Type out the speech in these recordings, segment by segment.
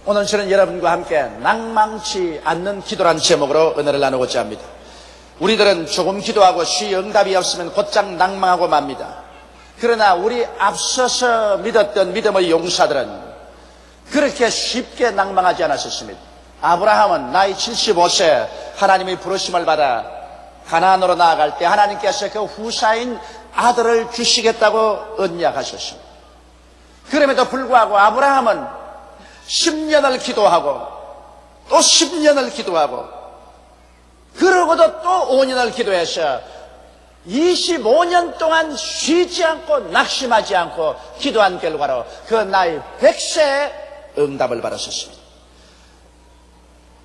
오늘 저는 여러분과 함께 낭망치 않는 기도란 제목으로 은혜를 나누고자 합니다. 우리들은 조금 기도하고 쉬 응답이 없으면 곧장 낭망하고 맙니다. 그러나 우리 앞서서 믿었던 믿음의 용사들은 그렇게 쉽게 낭망하지 않았었습니다. 아브라함은 나이 75세 하나님의 부르심을 받아 가나안으로 나아갈 때 하나님께서 그 후사인 아들을 주시겠다고 언약하셨습니다. 그럼에도 불구하고 아브라함은 10년을 기도하고 또 10년을 기도하고 그러고도 또 5년을 기도해서 25년 동안 쉬지 않고 낙심하지 않고 기도한 결과로 그 나이 100세에 응답을 받았었습니다.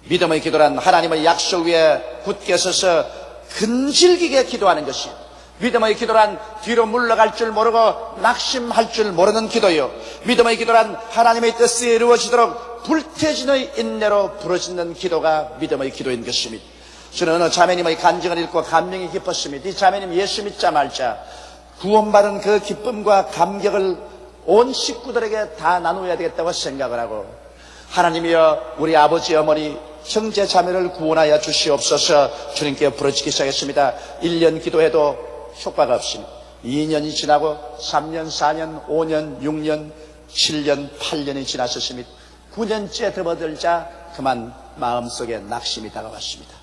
믿음의 기도란 하나님의 약속 위에 굳게 서서 근질기게 기도하는 것이요, 믿음의 기도란 뒤로 물러갈 줄 모르고 낙심할 줄 모르는 기도요, 믿음의 기도란 하나님의 뜻이 이루어지도록 불태진의 인내로 부르짖는 기도가 믿음의 기도인 것입니다. 저는 어느 자매님의 간증을 읽고 감명이 깊었습니다. 이 자매님 예수 믿자 말자 구원받은 그 기쁨과 감격을 온 식구들에게 다 나누어야 되겠다고 생각을 하고, 하나님이여 우리 아버지 어머니 형제 자매를 구원하여 주시옵소서 주님께 부르짖기 시작했습니다. 1년 기도해도 효과가 없습니다. 2년이 지나고 3년, 4년, 5년, 6년, 7년, 8년이 지났었습니다. 9년째 접어들자 그만 마음속에 낙심이 다가왔습니다.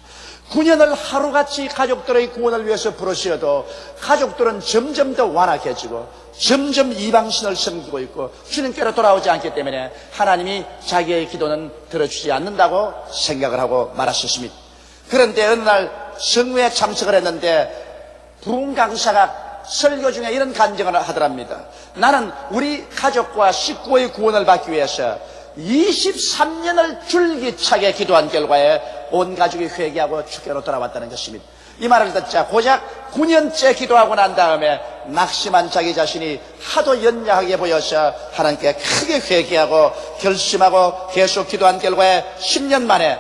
9년을 하루같이 가족들의 구원을 위해서 부르시어도 가족들은 점점 더 완악해지고 점점 이방신을 섬기고 있고 주님께로 돌아오지 않기 때문에 하나님이 자기의 기도는 들어주지 않는다고 생각을 하고 말았었습니다. 그런데 어느 날 성회에 참석을 했는데 부흥 강사가 설교 중에 이런 간증을 하더랍니다. 나는 우리 가족과 식구의 구원을 받기 위해서 23년을 줄기차게 기도한 결과에 온 가족이 회개하고 주께로 돌아왔다는 것입니다. 이 말을 듣자 고작 9년째 기도하고 난 다음에 낙심한 자기 자신이 하도 연약하게 보여서 하나님께 크게 회개하고 결심하고 계속 기도한 결과에 10년 만에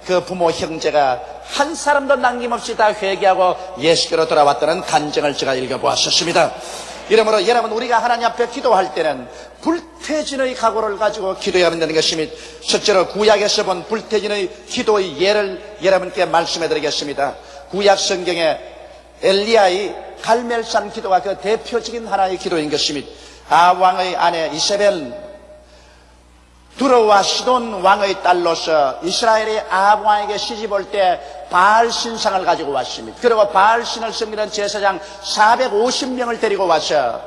그 부모 형제가 한 사람도 남김없이 다 회개하고 예수께로 돌아왔다는 간증을 제가 읽어보았었습니다. 이러므로 여러분, 우리가 하나님 앞에 기도할 때는 불태진의 각오를 가지고 기도해야 한다는 것입니다. 첫째로 구약에서 본 불태진의 기도의 예를 여러분께 말씀해 드리겠습니다. 구약 성경에 엘리야의 갈멜산 기도가 그 대표적인 하나의 기도인 것입니다. 아왕의 아내 이세벨, 두로와 시돈 왕의 딸로서 이스라엘이 아합 왕에게 시집올 때 바알 신상을 가지고 왔습니다. 그리고 바알 신을 섬기는 제사장 450명을 데리고 와서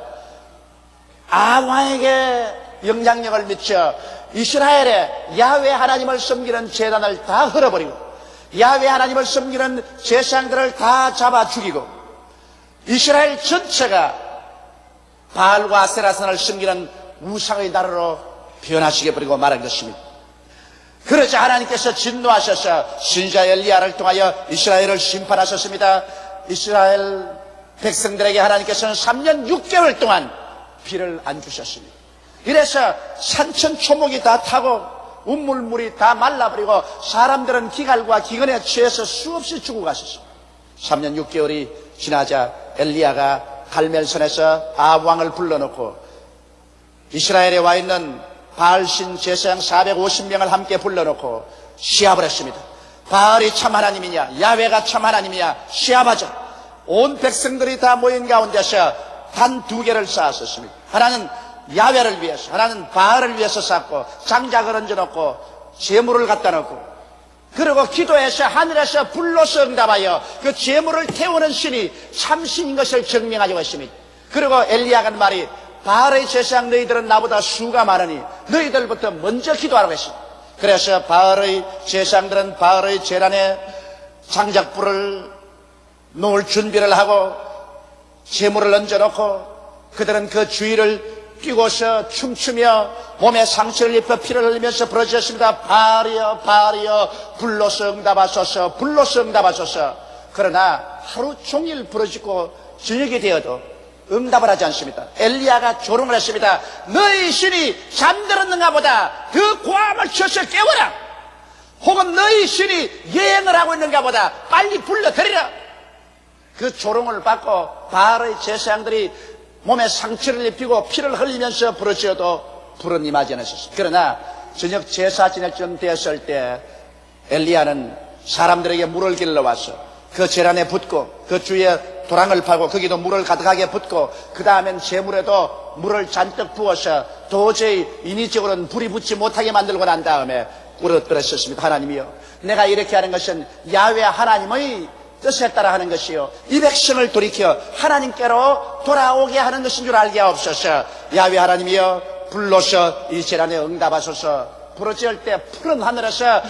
아합 왕에게 영향력을 미쳐 이스라엘의 야훼 하나님을 섬기는 제단을 다 헐어버리고 야훼 하나님을 섬기는 제사장들을 다 잡아 죽이고 이스라엘 전체가 바알과 아세라산을 섬기는 우상의 나라로 변화시켜 버리고 말한 것입니다. 그러자 하나님께서 진노하셔서 선지자 엘리야를 통하여 이스라엘을 심판하셨습니다. 이스라엘 백성들에게 하나님께서는 3년 6개월 동안 비를 안 주셨습니다. 이래서 산천 초목이 다 타고 운물물이 다 말라버리고 사람들은 기갈과 기근에 취해서 수없이 죽어 가셨습니다. 3년 6개월이 지나자 엘리야가 갈멜산에서 아합 왕을 불러놓고 이스라엘에 와 있는 바알신 제사장 450명을 함께 불러놓고 시합을 했습니다. 바알이 참 하나님이냐 야훼가 참 하나님이냐 시합하자. 온 백성들이 다 모인 가운데서 단 2개를 쌓았었습니다. 하나는 야훼를 위해서, 하나는 바알을 위해서 쌓고 장작을 얹어놓고 제물을 갖다 놓고 그리고 기도해서 하늘에서 불로서 응답하여 그 제물을 태우는 신이 참신인 것을 증명하려고 했습니다. 그리고 엘리야가 한 말이 바알의 제사장 너희들은 나보다 수가 많으니 너희들부터 먼저 기도하라고 했습니다. 그래서 바알의 제사장들은 바알의 제단에 장작불을 놓을 준비를 하고 제물을 얹어놓고 그들은 그 주위를 뛰고서 춤추며 몸에 상처를 입혀 피를 흘리면서 부르짖었습니다. 바알이여 바알이여 불로서 응답하소서 불로서 응답하소서. 그러나 하루 종일 부르짖고 저녁이 되어도 응답을 하지 않습니다. 엘리야가 조롱을 했습니다. 너희 신이 잠들었는가 보다 그 고함을 쳐서 깨워라. 혹은 너희 신이 여행을 하고 있는가 보다 빨리 불러들이라. 그 조롱을 받고 바알의 제사장들이 몸에 상처를 입히고 피를 흘리면서 부르짖어도 불은 임하지 않았습니다. 그러나 저녁 제사 지낼 쯤 되었을 때 엘리야는 사람들에게 물을 길러와서 그 재단에 붓고 그 주위에 도랑을 파고 거기도 물을 가득하게 붓고 그 다음엔 재물에도 물을 잔뜩 부어서 도저히 인위적으로는 불이 붙지 못하게 만들고 난 다음에 울었더랬습니다. 하나님이여, 내가 이렇게 하는 것은 야훼 하나님의 뜻에 따라 하는 것이요 이 백성을 돌이켜 하나님께로 돌아오게 하는 것인 줄 알게 하옵소서. 야훼 하나님이여, 불러서 이 재단에 응답하소서. 부르짖을 때 푸른 하늘에서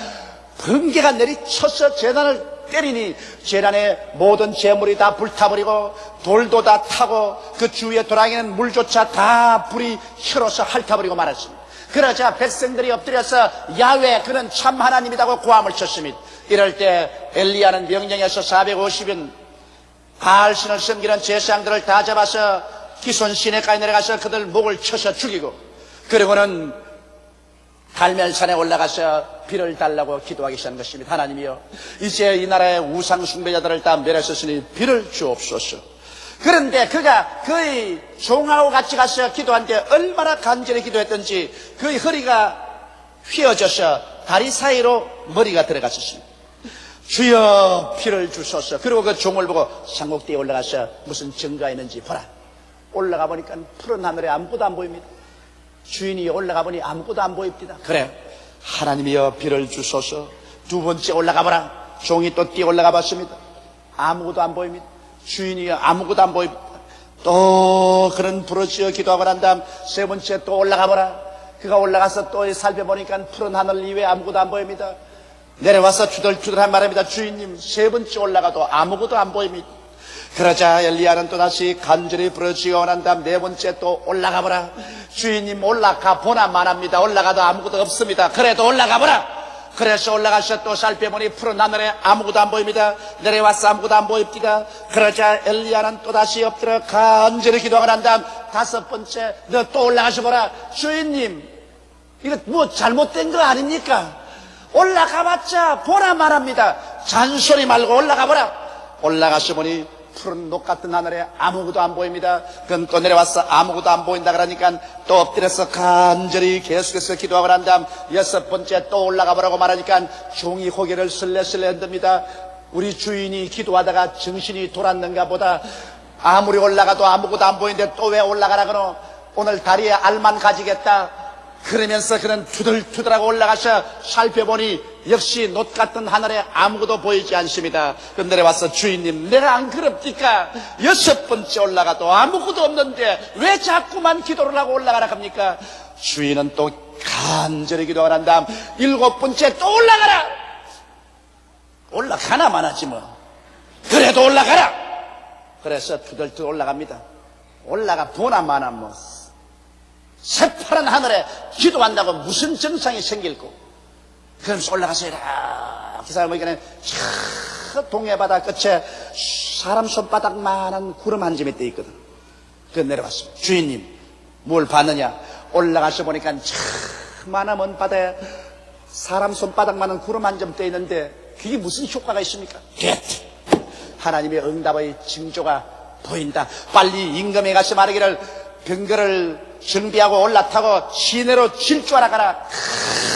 번개가 내리쳐서 재단을 때리니 재단의 모든 재물이 다 불타버리고 돌도 다 타고 그 주위에 도랑에는 물조차 다 불이 혈어서 핥아버리고 말았습니다. 그러자 백성들이 엎드려서 야훼 그는 참 하나님이라고 고함을 쳤습니다. 이럴 때 엘리야는 명령해서 450인 바알신을 섬기는 제사장들을 다 잡아서 기손 시내까지 내려가서 그들 목을 쳐서 죽이고, 그리고는 갈멜산에 올라가서 비를 달라고 기도하기 시작한 것입니다. 하나님이여, 이제 이 나라의 우상 숭배자들을 다 멸하셨으니 비를 주옵소서. 그런데 그가 그의 종하고 같이 가서 기도한데 얼마나 간절히 기도했던지 그의 허리가 휘어져서 다리 사이로 머리가 들어갔었습니다. 주여 피를 주소서. 그리고 그 종을 보고 산꼭대에 올라가서 무슨 증거가 있는지 보라. 올라가 보니까 푸른 하늘에 아무것도 안 보입니다. 주인이 올라가 보니 아무것도 안 보입니다. 그래, 하나님이여 비를 주소서. 두 번째 올라가 보라. 종이 또 뛰어 올라가 봤습니다. 아무것도 안 보입니다. 주인이여 아무것도 안 보입니다. 또 그런 부르짖어 기도하고 난 다음 세 번째 또 올라가 보라. 그가 올라가서 또 살펴보니까 푸른 하늘 이외에 아무것도 안 보입니다. 내려와서 투덜투덜한 말입니다. 주인님, 세 번째 올라가도 아무것도 안 보입니다. 그러자 엘리야는 또다시 간절히 부르짖어 난 다음 네 번째 또 올라가 보라. 주인님, 올라가 보나 마나입니다. 올라가도 아무것도 없습니다. 그래도 올라가 보라. 그래서 올라가서 또 살펴보니 푸른 하늘에 아무것도 안 보입니다. 내려와서 아무것도 안 보입니다. 그러자 엘리야는 또다시 엎드려 간절히 기도하고 난 다음 다섯 번째 너 또 올라가서 보라. 주인님, 이거 뭐 잘못된 거 아닙니까? 올라가봤자 보나 말합니다. 잔소리 말고 올라가 보라. 올라가서 보니 푸른 녹 같은 하늘에 아무것도 안 보입니다. 그럼 또 내려와서 아무것도 안 보인다 그러니까 또 엎드려서 간절히 계속해서 기도하고 난 다음 여섯 번째 또 올라가 보라고 말하니까 종이 고개를 슬레슬레 흔듭니다. 우리 주인이 기도하다가 정신이 돌았는가 보다. 아무리 올라가도 아무것도 안 보이는데 또 왜 올라가라 그러? 오늘 다리에 알만 가지겠다. 그러면서 그는 투덜투덜하고 올라가서 살펴보니 역시 녹 같은 하늘에 아무것도 보이지 않습니다. 그런데 내려와서 주인님, 내가 안 그럽니까? 여섯 번째 올라가도 아무것도 없는데 왜 자꾸만 기도를 하고 올라가라 합니까? 주인은 또 간절히 기도가 난 다음 일곱 번째 또 올라가라. 올라가나만 하지 뭐. 그래도 올라가라. 그래서 투덜투덜 올라갑니다. 올라가 보나 마나 뭐 새파란 하늘에 기도한다고 무슨 정상이 생길고. 그러면서 올라가서 이렇게 살아보니까 저 동해바다 끝에 사람 손바닥만한 구름 한 점이 떠 있거든. 그 내려왔습니다. 주인님, 뭘 봤느냐? 올라가서 보니까 저 많은 먼 바다에 사람 손바닥만한 구름 한 점 떠 있는데 그게 무슨 효과가 있습니까? 됐다. 하나님의 응답의 징조가 보인다. 빨리 임금에 가서 말하기를 병거를 준비하고 올라타고 시내로 질주하라 가라.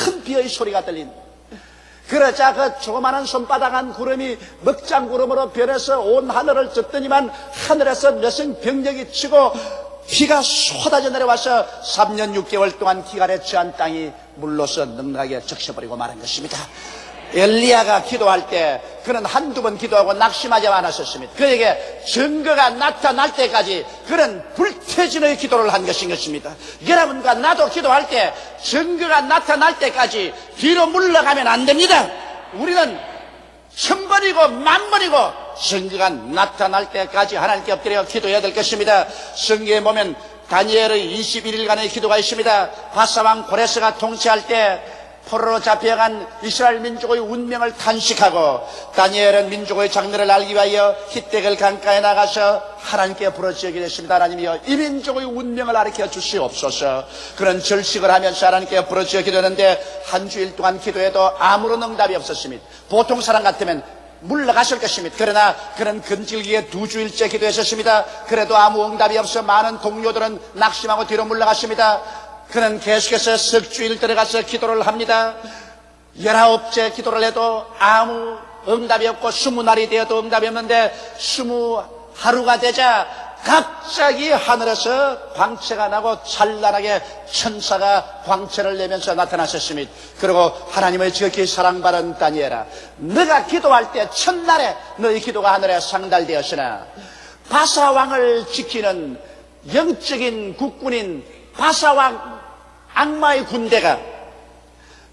큰 비의 소리가 들린다. 그러자 그 조그마한 손바닥한 구름이 먹장구름으로 변해서 온 하늘을 젖더니만 하늘에서 몇성 병력이 치고 비가 쏟아져 내려와서 3년 6개월 동안 기갈에 처한 땅이 물로서 능하게 적셔버리고 말한 것입니다. 엘리야가 기도할 때 그는 한두 번 기도하고 낙심하지 않았었습니다. 그에게 증거가 나타날 때까지 그는 불태진의 기도를 한 것인 것입니다. 여러분과 나도 기도할 때 증거가 나타날 때까지 뒤로 물러가면 안 됩니다. 우리는 1000번이고 10,000번이고 증거가 나타날 때까지 하나님께 엎드려 기도해야 될 것입니다. 성경에 보면 다니엘의 21일간의 기도가 있습니다. 바사왕 고레스가 통치할 때 포로로 잡혀간 이스라엘 민족의 운명을 탄식하고 다니엘은 민족의 장래를 알기 위하여 히데겔 강가에 나가서 하나님께 부르짖게 됐습니다. 하나님이여, 이 민족의 운명을 가르쳐 주시옵소서. 그런 절식을 하면서 하나님께 부르짖게 되는데 한 주일 동안 기도해도 아무런 응답이 없었습니다. 보통 사람 같으면 물러가실 것입니다. 그러나 그는 근질기게 2주일째 기도했었습니다. 그래도 아무 응답이 없어 많은 동료들은 낙심하고 뒤로 물러갔습니다. 그는 계속해서 석 주일 들어가서 기도를 합니다. 19째 기도를 해도 아무 응답이 없고 20날이 되어도 응답이 없는데 20하루가 되자 갑자기 하늘에서 광채가 나고 찬란하게 천사가 광채를 내면서 나타나셨습니다. 그리고 하나님의 지극히 사랑받은 다니엘아, 너가 기도할 때 첫날에 너희 기도가 하늘에 상달되었으나 바사왕을 지키는 영적인 국군인 바사왕 악마의 군대가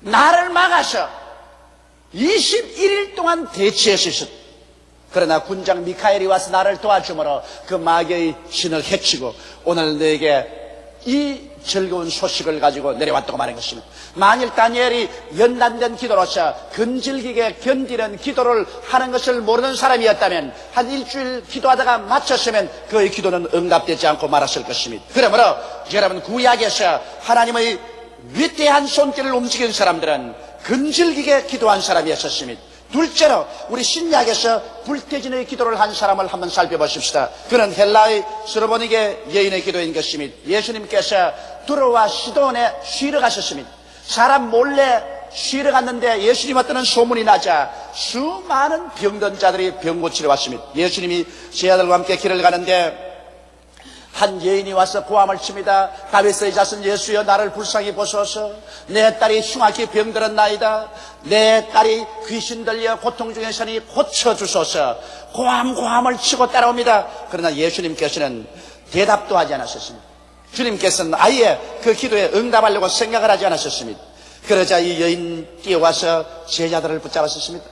나를 막아서 21일 동안 대치했었다. 그러나 군장 미카엘이 와서 나를 도와주므로 그 마귀의 신을 해치고 오늘 너에게 이 즐거운 소식을 가지고 내려왔다고 말한 것입니다. 만일 다니엘이 연단된 기도로서 근질기게 견디는 기도를 하는 것을 모르는 사람이었다면 한 일주일 기도하다가 마쳤으면 그의 기도는 응답되지 않고 말았을 것입니다. 그러므로 여러분, 구약에서 하나님의 위대한 손길을 움직인 사람들은 근질기게 기도한 사람이었습니다. 둘째로 우리 신약에서 불태진의 기도를 한 사람을 한번 살펴보십시다. 그는 헬라의 스로보니게 여인의 기도인 것입니다. 예수님께서 두로와 시돈에 쉬러 가셨습니다. 사람 몰래 쉬러 갔는데 예수님 왔다는 소문이 나자 수많은 병든 자들이 병 고치러 왔습니다. 예수님이 제 아들과 함께 길을 가는데 한 여인이 와서 고함을 칩니다. 다윗의 자손 예수여, 나를 불쌍히 보소서. 내 딸이 흉악히 병들었나이다. 내 딸이 귀신 들려 고통 중에 서니 고쳐주소서. 고함을 치고 따라옵니다. 그러나 예수님께서는 대답도 하지 않았었습니다. 주님께서는 아예 그 기도에 응답하려고 생각을 하지 않았었습니다. 그러자 이 여인 뛰어와서 제자들을 붙잡았었습니다.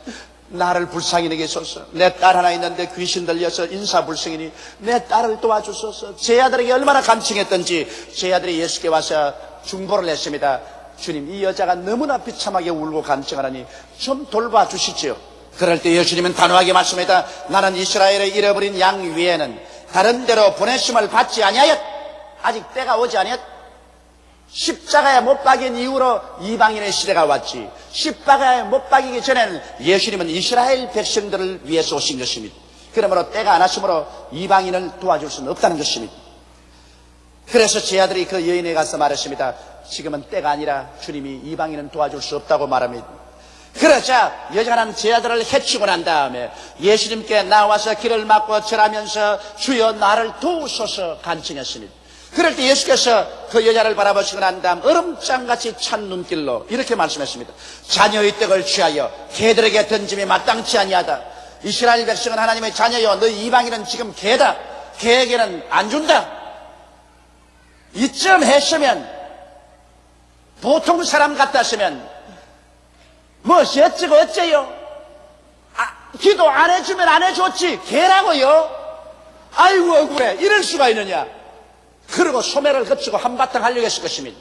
나를 불쌍히 여기소서. 내 딸 하나 있는데 귀신 들려서 인사불성이니 내 딸을 도와주소서. 제 아들에게 얼마나 간청했던지 제 아들이 예수께 와서 중보를 했습니다. 주님, 이 여자가 너무나 비참하게 울고 간청하라니 좀 돌봐주시지요. 그럴 때 예수님은 단호하게 말씀합니다. 나는 이스라엘의 잃어버린 양 위에는 다른 데로 보내심을 받지 아니하였. 아직 때가 오지 아니하였. 십자가에 못 박인 이후로 이방인의 시대가 왔지, 십자가에 못 박이기 전에는 예수님은 이스라엘 백성들을 위해서 오신 것입니다. 그러므로 때가 안 왔으므로 이방인을 도와줄 수는 없다는 것입니다. 그래서 제 아들이 그 여인에 가서 말했습니다. 지금은 때가 아니라 주님이 이방인은 도와줄 수 없다고 말합니다. 그러자 여자는 제 아들을 해치고 난 다음에 예수님께 나와서 길을 막고 절하면서 주여 나를 도우소서 간청했습니다. 그럴 때 예수께서 그 여자를 바라보시고 난 다음 얼음장같이 찬 눈길로 이렇게 말씀했습니다. 자녀의 떡을 취하여 개들에게 던짐이 마땅치 아니하다. 이스라엘 백성은 하나님의 자녀여, 너희 이방인은 지금 개다. 개에게는 안 준다. 이쯤 했으면, 보통 사람 같았으면 뭐시 어쩌고 어째요? 기도 안 해주면 안 해줬지 개라고요? 아이고 억울해. 이럴 수가 있느냐. 그리고 소매를 거치고 한바탕 하려고 했을 것입니다.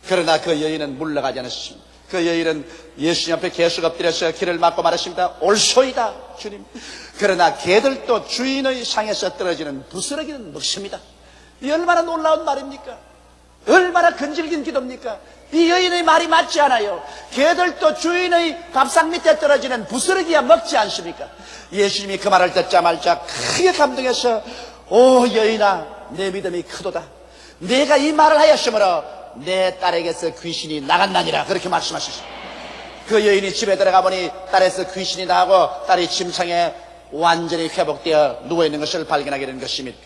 그러나 그 여인은 물러가지 않았습니다. 그 여인은 예수님 앞에 계속 엎드려서 길을 막고 말했습니다. 옳소이다 주님. 그러나 개들도 주인의 상에서 떨어지는 부스러기는 먹습니다. 이 얼마나 놀라운 말입니까? 얼마나 근질긴 기도입니까? 이 여인의 말이 맞지 않아요. 개들도 주인의 밥상 밑에 떨어지는 부스러기야 먹지 않습니까? 예수님이 그 말을 듣자마자 크게 감동해서 오 여인아, 내 믿음이 크도다. 내가 이 말을 하였으므로 내 딸에게서 귀신이 나갔나니라. 그렇게 말씀하셨습니다. 그 여인이 집에 들어가 보니 딸에서 귀신이 나가고 딸이 침상에 완전히 회복되어 누워있는 것을 발견하게 된 것입니다.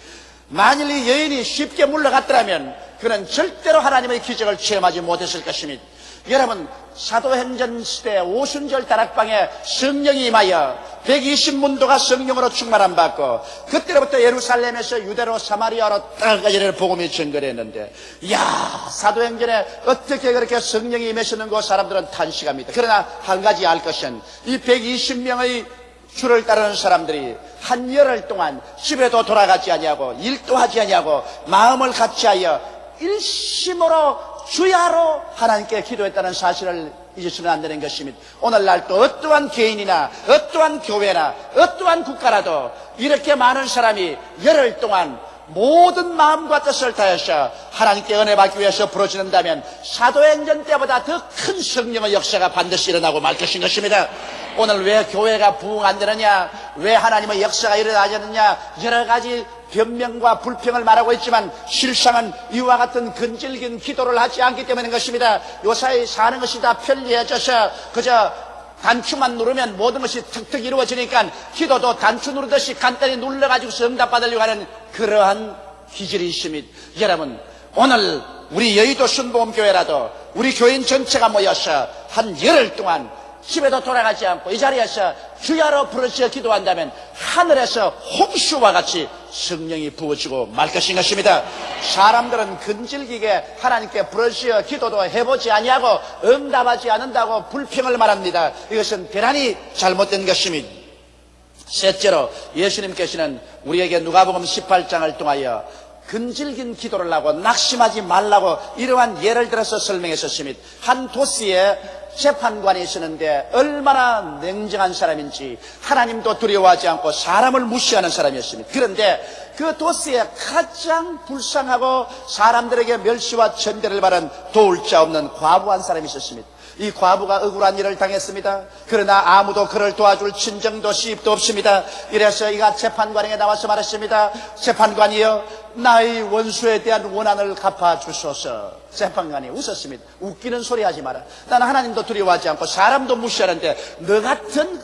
만일 이 여인이 쉽게 물러갔더라면 그는 절대로 하나님의 기적을 체험하지 못했을 것입니다. 여러분, 사도행전 시대 오순절 다락방에 성령이 임하여 120문도가 성령으로 충만함 받고 그때로부터 예루살렘에서 유대로 사마리아로 땅까지 복음이 전거했는데, 이야, 사도행전에 어떻게 그렇게 성령이 임하셨는고 사람들은 탄식합니다. 그러나 한 가지 알 것은 이 120명의 주를 따르는 사람들이 한 열흘 동안 집에도 돌아가지 아니하고 일도 하지 아니하고 마음을 같이하여 일심으로 주야로 하나님께 기도했다는 사실을 잊으시면 안 되는 것입니다. 오늘날 또 어떠한 개인이나 어떠한 교회나 어떠한 국가라도 이렇게 많은 사람이 열흘 동안 모든 마음과 뜻을 다해서 하나님께 은혜 받기 위해서 부르짖는다면 사도행전 때보다 더 큰 성령의 역사가 반드시 일어나고 말 것인 것입니다. 오늘 왜 교회가 부흥 안 되느냐, 왜 하나님의 역사가 일어나지 않느냐, 여러 가지 변명과 불평을 말하고 있지만 실상은 이와 같은 근질긴 기도를 하지 않기 때문인 것입니다. 요사이 사는 것이 다 편리해져서 그저 단추만 누르면 모든 것이 툭툭 이루어지니까 기도도 단추 누르듯이 간단히 눌러가지고 응답받으려고 하는 그러한 기질이 있습니다. 여러분, 오늘 우리 여의도 순복음교회라도 우리 교인 전체가 모여서 한 열흘 동안 집에도 돌아가지 않고 이 자리에서 주야로 부르짖어 기도한다면 하늘에서 홍수와 같이 성령이 부어지고 말 것인 것입니다. 사람들은 근질기게 하나님께 부르짖어 기도도 해보지 아니하고 응답하지 않는다고 불평을 말합니다. 이것은 대단히 잘못된 것입니다. 셋째로 예수님께서는 우리에게 누가복음 18장을 통하여 근질긴 기도를 하고 낙심하지 말라고 이러한 예를 들어서 설명했었습니다. 한 도시에 재판관이 있었는데 얼마나 냉정한 사람인지 하나님도 두려워하지 않고 사람을 무시하는 사람이었습니다. 그런데 그 도시에 가장 불쌍하고 사람들에게 멸시와 천대를 받은 도울 자 없는 과부 한 사람이 있었습니다. 이 과부가 억울한 일을 당했습니다. 그러나 아무도 그를 도와줄 친정도 시입도 없습니다. 이래서 이가 재판관에게 나와서 말했습니다. 재판관이여, 나의 원수에 대한 원한을 갚아주소서. 재판관이 웃었습니다. 웃기는 소리 하지 마라. 나는 하나님도 두려워하지 않고 사람도 무시하는데 너 같은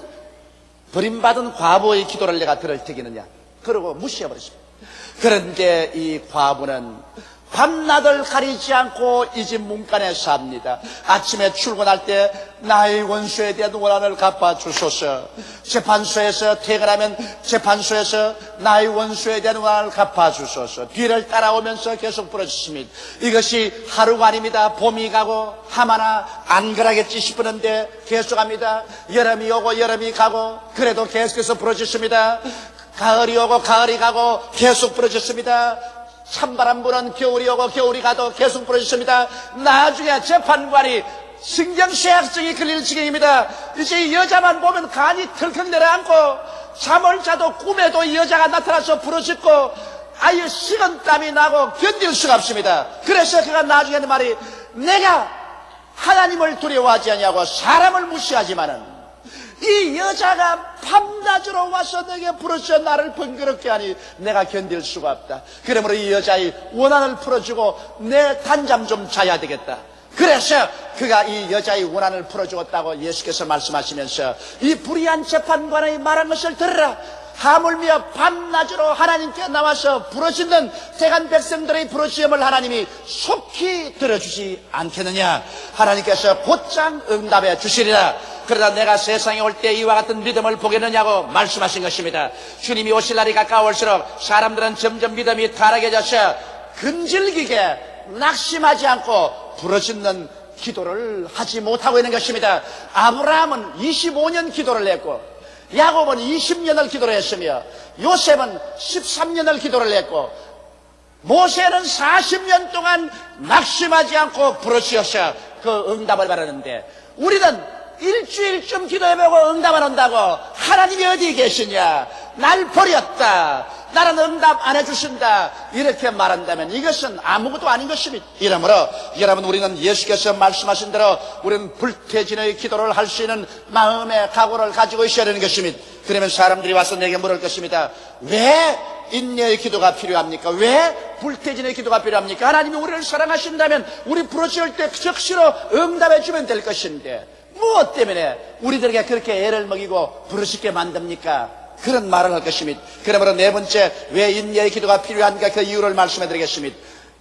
버림받은 과부의 기도를 내가 들을 테겠느냐. 그러고 무시해버렸습니다. 그런데 이 과부는 밤낮을 가리지 않고 이 집 문간에 삽니다. 아침에 출근할 때 나의 원수에 대한 원한을 갚아주소서. 재판소에서 퇴근하면 재판소에서 나의 원수에 대한 원한을 갚아주소서. 뒤를 따라오면서 계속 부르짖습니다. 이것이 하루가 아닙니다. 봄이 가고 하마나 안 그러겠지 싶었는데 계속합니다. 여름이 오고 여름이 가고 그래도 계속해서 부르짖습니다. 가을이 오고 가을이 가고 계속 부르짖습니다. 찬바람 부는 겨울이 오고 겨울이 가도 계속 부르짖습니다. 나중에 재판관이 신경쇠약증이 걸릴 지경입니다. 이제 이 여자만 보면 간이 털컥 내려앉고 잠을 자도 꿈에도 이 여자가 나타나서 부르짖고 아예 식은땀이 나고 견딜 수가 없습니다. 그래서 그가 나중에 하는 말이, 내가 하나님을 두려워하지 아니하고 사람을 무시하지만은 이 여자가 밤낮으로 와서 내게 부르짖어 나를 번거롭게 하니 내가 견딜 수가 없다. 그러므로 이 여자의 원한을 풀어주고 내 단잠 좀 자야 되겠다. 그래서 그가 이 여자의 원한을 풀어주었다고 예수께서 말씀하시면서 이 불의한 재판관의 말한 것을 들으라. 하물며 밤낮으로 하나님께 나와서 부르짖는 대간 백성들의 부르짖음을 하나님이 속히 들어주지 않겠느냐. 하나님께서 곧장 응답해 주시리라. 그러다 내가 세상에 올 때 이와 같은 믿음을 보겠느냐고 말씀하신 것입니다. 주님이 오실 날이 가까울수록 사람들은 점점 믿음이 타락해져서 근질기게 낙심하지 않고 부르짖는 기도를 하지 못하고 있는 것입니다. 아브라함은 25년 기도를 했고 야곱은 20년을 기도를 했으며 요셉은 13년을 기도를 했고 모세는 40년 동안 낙심하지 않고 부르짖어서 그 응답을 받았는데 우리는 일주일쯤 기도해보고 응답 안 온다고 하나님이 어디 계시냐, 날 버렸다, 나는 응답 안 해주신다, 이렇게 말한다면 이것은 아무것도 아닌 것입니다. 이러므로 여러분, 우리는 예수께서 말씀하신 대로 우리는 불태진의 기도를 할 수 있는 마음의 각오를 가지고 있어야 되는 것입니다. 그러면 사람들이 와서 내게 물을 것입니다. 왜 인내의 기도가 필요합니까? 왜 불태진의 기도가 필요합니까? 하나님이 우리를 사랑하신다면 우리 부르짖을 때 즉시로 응답해 주면 될 것인데 무엇 때문에 우리들에게 그렇게 애를 먹이고 부르짖게 만듭니까? 그런 말을 할 것입니다. 그러므로 네 번째, 왜 인내의 기도가 필요한가, 그 이유를 말씀해 드리겠습니다.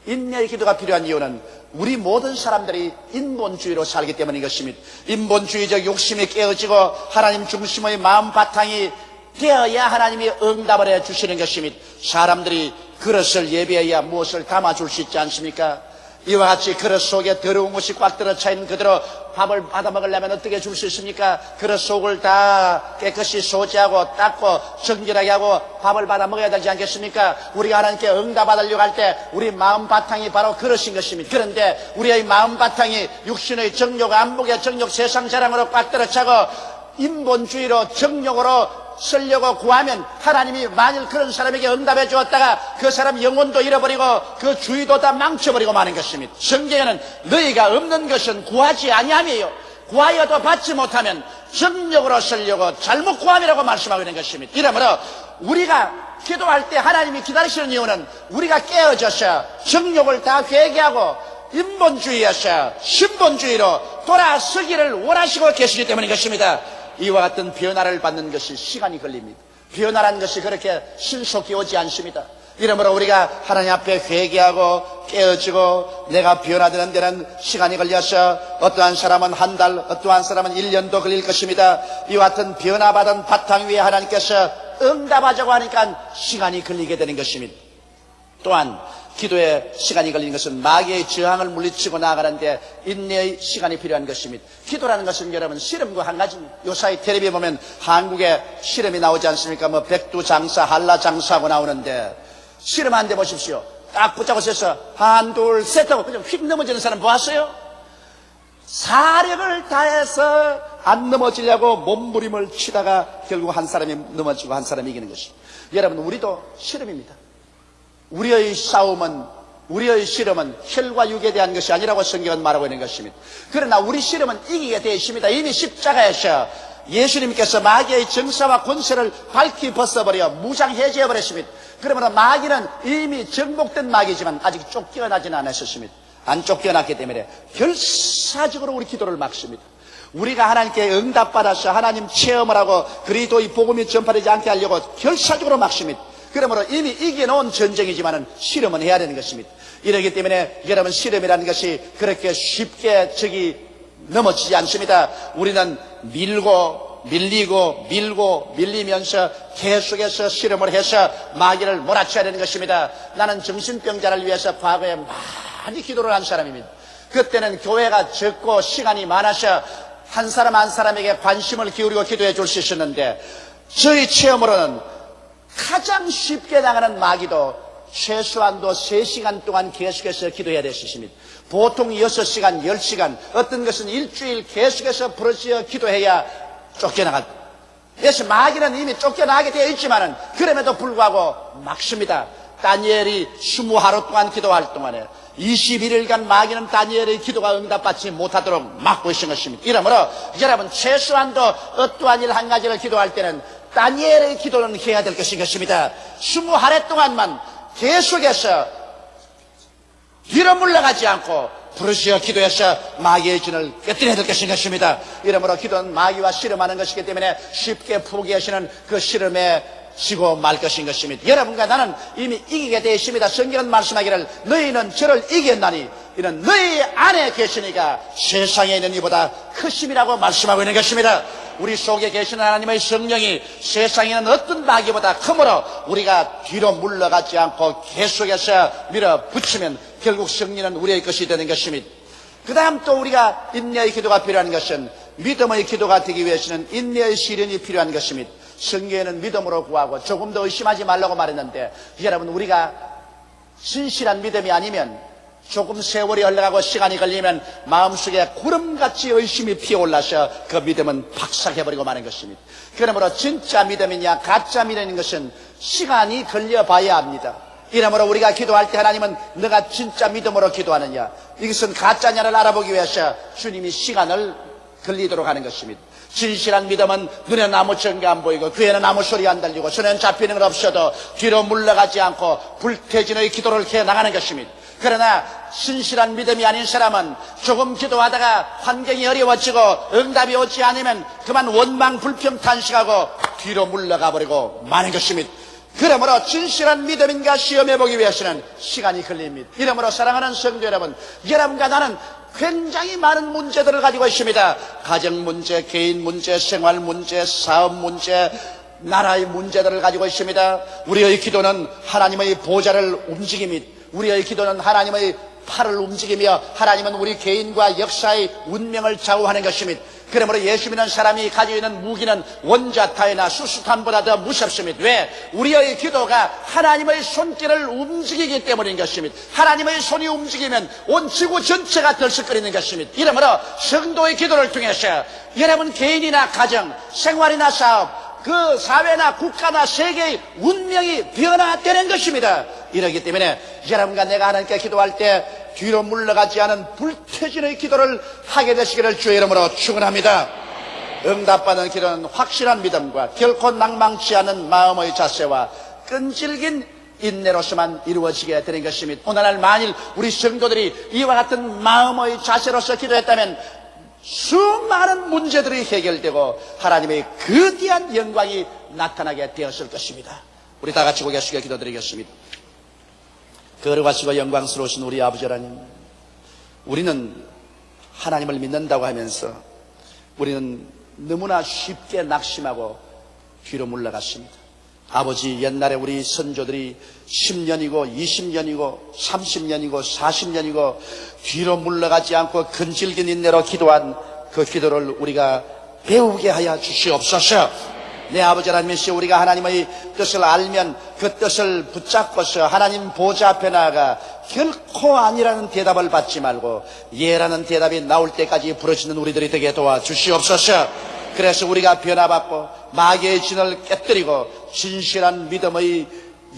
인내의 기도가 필요한 이유는 우리 모든 사람들이 인본주의로 살기 때문인 것입니다. 인본주의적 욕심이 깨어지고 하나님 중심의 마음 바탕이 되어야 하나님이 응답을 해 주시는 것입니다. 사람들이 그릇을 예배해야 무엇을 담아줄 수 있지 않습니까? 이와 같이 그릇 속에 더러운 것이 꽉 들어차 있는 그대로 밥을 받아 먹으려면 어떻게 줄 수 있습니까? 그릇 속을 다 깨끗이 소지하고 닦고 정결하게 하고 밥을 받아 먹어야 되지 않겠습니까? 우리가 하나님께 응답 받으려고 할 때 우리 마음 바탕이 바로 그릇인 것입니다. 그런데 우리의 마음 바탕이 육신의 정욕, 안목의 정욕, 세상 자랑으로 꽉 들어차고 인본주의로 정욕으로 쓰려고 구하면 하나님이 만일 그런 사람에게 응답해 주었다가 그 사람 영혼도 잃어버리고 그 주위도 다 망쳐버리고 마는 것입니다. 성경에는 너희가 없는 것은 구하지 아니함이에요. 구하여도 받지 못하면 정력으로 쓰려고 잘못 구함이라고 말씀하고 있는 것입니다. 이러므로 우리가 기도할 때 하나님이 기다리시는 이유는 우리가 깨어져서 정욕을 다 회개하고 인본주의에서 신본주의로 돌아서기를 원하시고 계시기 때문인 것입니다. 이와 같은 변화를 받는 것이 시간이 걸립니다. 변화라는 것이 그렇게 신속히 오지 않습니다. 이러므로 우리가 하나님 앞에 회개하고 깨어지고 내가 변화되는 데는 시간이 걸려서 어떠한 사람은 한 달, 어떠한 사람은 1년도 걸릴 것입니다. 이와 같은 변화받은 바탕 위에 하나님께서 응답하자고 하니까 시간이 걸리게 되는 것입니다. 또한 기도에 시간이 걸리는 것은 마귀의 저항을 물리치고 나아가는데 인내의 시간이 필요한 것입니다. 기도라는 것은 여러분 씨름과 한 가지입니다. 요사이 텔레비에 보면 한국에 씨름이 나오지 않습니까? 뭐 백두장사, 한라장사하고 나오는데 씨름하는데 보십시오. 딱 붙잡고 서서 한, 둘, 셋 하고 그냥 휙 넘어지는 사람 보았어요? 사력을 다해서 안 넘어지려고 몸부림을 치다가 결국 한 사람이 넘어지고 한 사람이 이기는 것입니다. 여러분 우리도 씨름입니다. 우리의 싸움은, 우리의 씨름은 혈과 육에 대한 것이 아니라고 성경은 말하고 있는 것입니다. 그러나 우리 씨름은 이기게 되어 있습니다. 이미 십자가에서 예수님께서 마귀의 정사와 권세를 밝히 벗어버려 무장해제해버렸습니다. 그러므로 마귀는 이미 정복된 마귀지만 아직 쫓겨나지는 않았었습니다. 안 쫓겨났기 때문에 결사적으로 우리 기도를 막습니다. 우리가 하나님께 응답받아서 하나님 체험을 하고 그리스도의 복음이 전파되지 않게 하려고 결사적으로 막습니다. 그러므로 이미 이겨놓은 전쟁이지만은 실험은 해야 되는 것입니다. 이러기 때문에 여러분 실험이라는 것이 그렇게 쉽게 넘어지지 않습니다. 우리는 밀고 밀리면서 계속해서 실험을 해서 마귀를 몰아쳐야 되는 것입니다. 나는 정신병자를 위해서 과거에 많이 기도를 한 사람입니다. 그때는 교회가 적고 시간이 많아서 한 사람 한 사람에게 관심을 기울이고 기도해 줄 수 있었는데 저희 체험으로는 가장 쉽게 나가는 마귀도 최소한도 3시간 동안 계속해서 기도해야 될 수 있습니다. 보통 6시간, 10시간, 어떤 것은 일주일 계속해서 부르짖어 기도해야 쫓겨나갑니다. 그래서 마귀는 이미 쫓겨나게 되어 있지만은 그럼에도 불구하고 막습니다. 다니엘이 20하루 동안 기도할 동안에 21일간 마귀는 다니엘의 기도가 응답받지 못하도록 막고 있는 것입니다. 이러므로 여러분 최소한도 어떠한 일 한 가지를 기도할 때는 다니엘의 기도는 해야 될 것입니다. 20하루 동안만 계속해서 뒤로 물러가지 않고 부르짖어 기도해서 마귀의 진을 깨뜨려야 될 것입니다. 이러므로 기도는 마귀와 씨름하는 것이기 때문에 쉽게 포기하시는 그 씨름에 지고 말 것입니다. 여러분과 나는 이미 이기게 되어 있습니다. 성경은 말씀하기를 너희는 저를 이겼나니 이는 너희 안에 계시니까 세상에 있는 이보다 크심이라고 말씀하고 있는 것입니다. 우리 속에 계시는 하나님의 성령이 세상에 있는 어떤 마귀보다 크므로 우리가 뒤로 물러가지 않고 계속해서 밀어붙이면 결국 승리는 우리의 것이 되는 것입니다. 그 다음 또 우리가 인내의 기도가 필요한 것은 믿음의 기도가 되기 위해서는 인내의 시련이 필요한 것입니다. 성경에는 믿음으로 구하고 조금 더 의심하지 말라고 말했는데 여러분 우리가 진실한 믿음이 아니면 조금 세월이 흘러가고 시간이 걸리면 마음속에 구름같이 의심이 피어올라서 그 믿음은 박살해버리고 마는 것입니다. 그러므로 진짜 믿음이냐 가짜 믿음인 것은 시간이 걸려봐야 합니다. 이러므로 우리가 기도할 때 하나님은 너가 진짜 믿음으로 기도하느냐 이것은 가짜냐를 알아보기 위해서 주님이 시간을 걸리도록 하는 것입니다. 진실한 믿음은 눈에는 아무 증거 안 보이고 귀에는 아무 소리 안 들리고 손에는 잡히는 건 없어도 뒤로 물러가지 않고 불태진의 기도를 해 나가는 것입니다. 그러나 신실한 믿음이 아닌 사람은 조금 기도하다가 환경이 어려워지고 응답이 오지 않으면 그만 원망 불평 탄식하고 뒤로 물러가 버리고 마는 것입니다. 그러므로 진실한 믿음인가 시험해 보기 위해서는 시간이 걸립니다. 이러므로 사랑하는 성도 여러분, 여러분과 나는 굉장히 많은 문제들을 가지고 있습니다. 가정 문제, 개인 문제, 생활 문제, 사업 문제, 나라의 문제들을 가지고 있습니다. 우리의 기도는 하나님의 보좌를 움직입니다. 우리의 기도는 하나님의 팔을 움직이며 하나님은 우리 개인과 역사의 운명을 좌우하는 것입니다. 그러므로 예수 믿는 사람이 가지고 있는 무기는 원자타이나 수수탄보다 더 무섭습니다. 왜? 우리의 기도가 하나님의 손길을 움직이기 때문인 것입니다. 하나님의 손이 움직이면 온 지구 전체가 들썩거리는 것입니다. 이러므로 성도의 기도를 통해서 여러분 개인이나 가정, 생활이나 사업, 그 사회나 국가나 세계의 운명이 변화되는 것입니다. 이러기 때문에 여러분과 내가 하나님께 기도할 때 뒤로 물러가지 않은 불태진의 기도를 하게 되시기를 주의 이름으로 축원합니다. 응답받는 길은 확실한 믿음과 결코 낭망치 않은 마음의 자세와 끈질긴 인내로서만 이루어지게 되는 것입니다. 오늘날 만일 우리 성도들이 이와 같은 마음의 자세로서 기도했다면 수많은 문제들이 해결되고 하나님의 거대한 영광이 나타나게 되었을 것입니다. 우리 다 같이 고개 숙여 기도드리겠습니다. 거룩하시고 영광스러우신 우리 아버지 하나님, 우리는 하나님을 믿는다고 하면서 우리는 너무나 쉽게 낙심하고 뒤로 물러갔습니다. 아버지, 옛날에 우리 선조들이 10년이고 20년이고 30년이고 40년이고 뒤로 물러가지 않고 근질긴 인내로 기도한 그 기도를 우리가 배우게 하여 주시옵소서. 내 아버지 하나님이시여, 우리가 하나님의 뜻을 알면 그 뜻을 붙잡고서 하나님 보좌 앞에 나아가 결코 아니라는 대답을 받지 말고 예라는 대답이 나올 때까지 부르짖는 우리들이 되게 도와주시옵소서. 그래서 우리가 변화받고 마귀의 진을 깨뜨리고 진실한 믿음의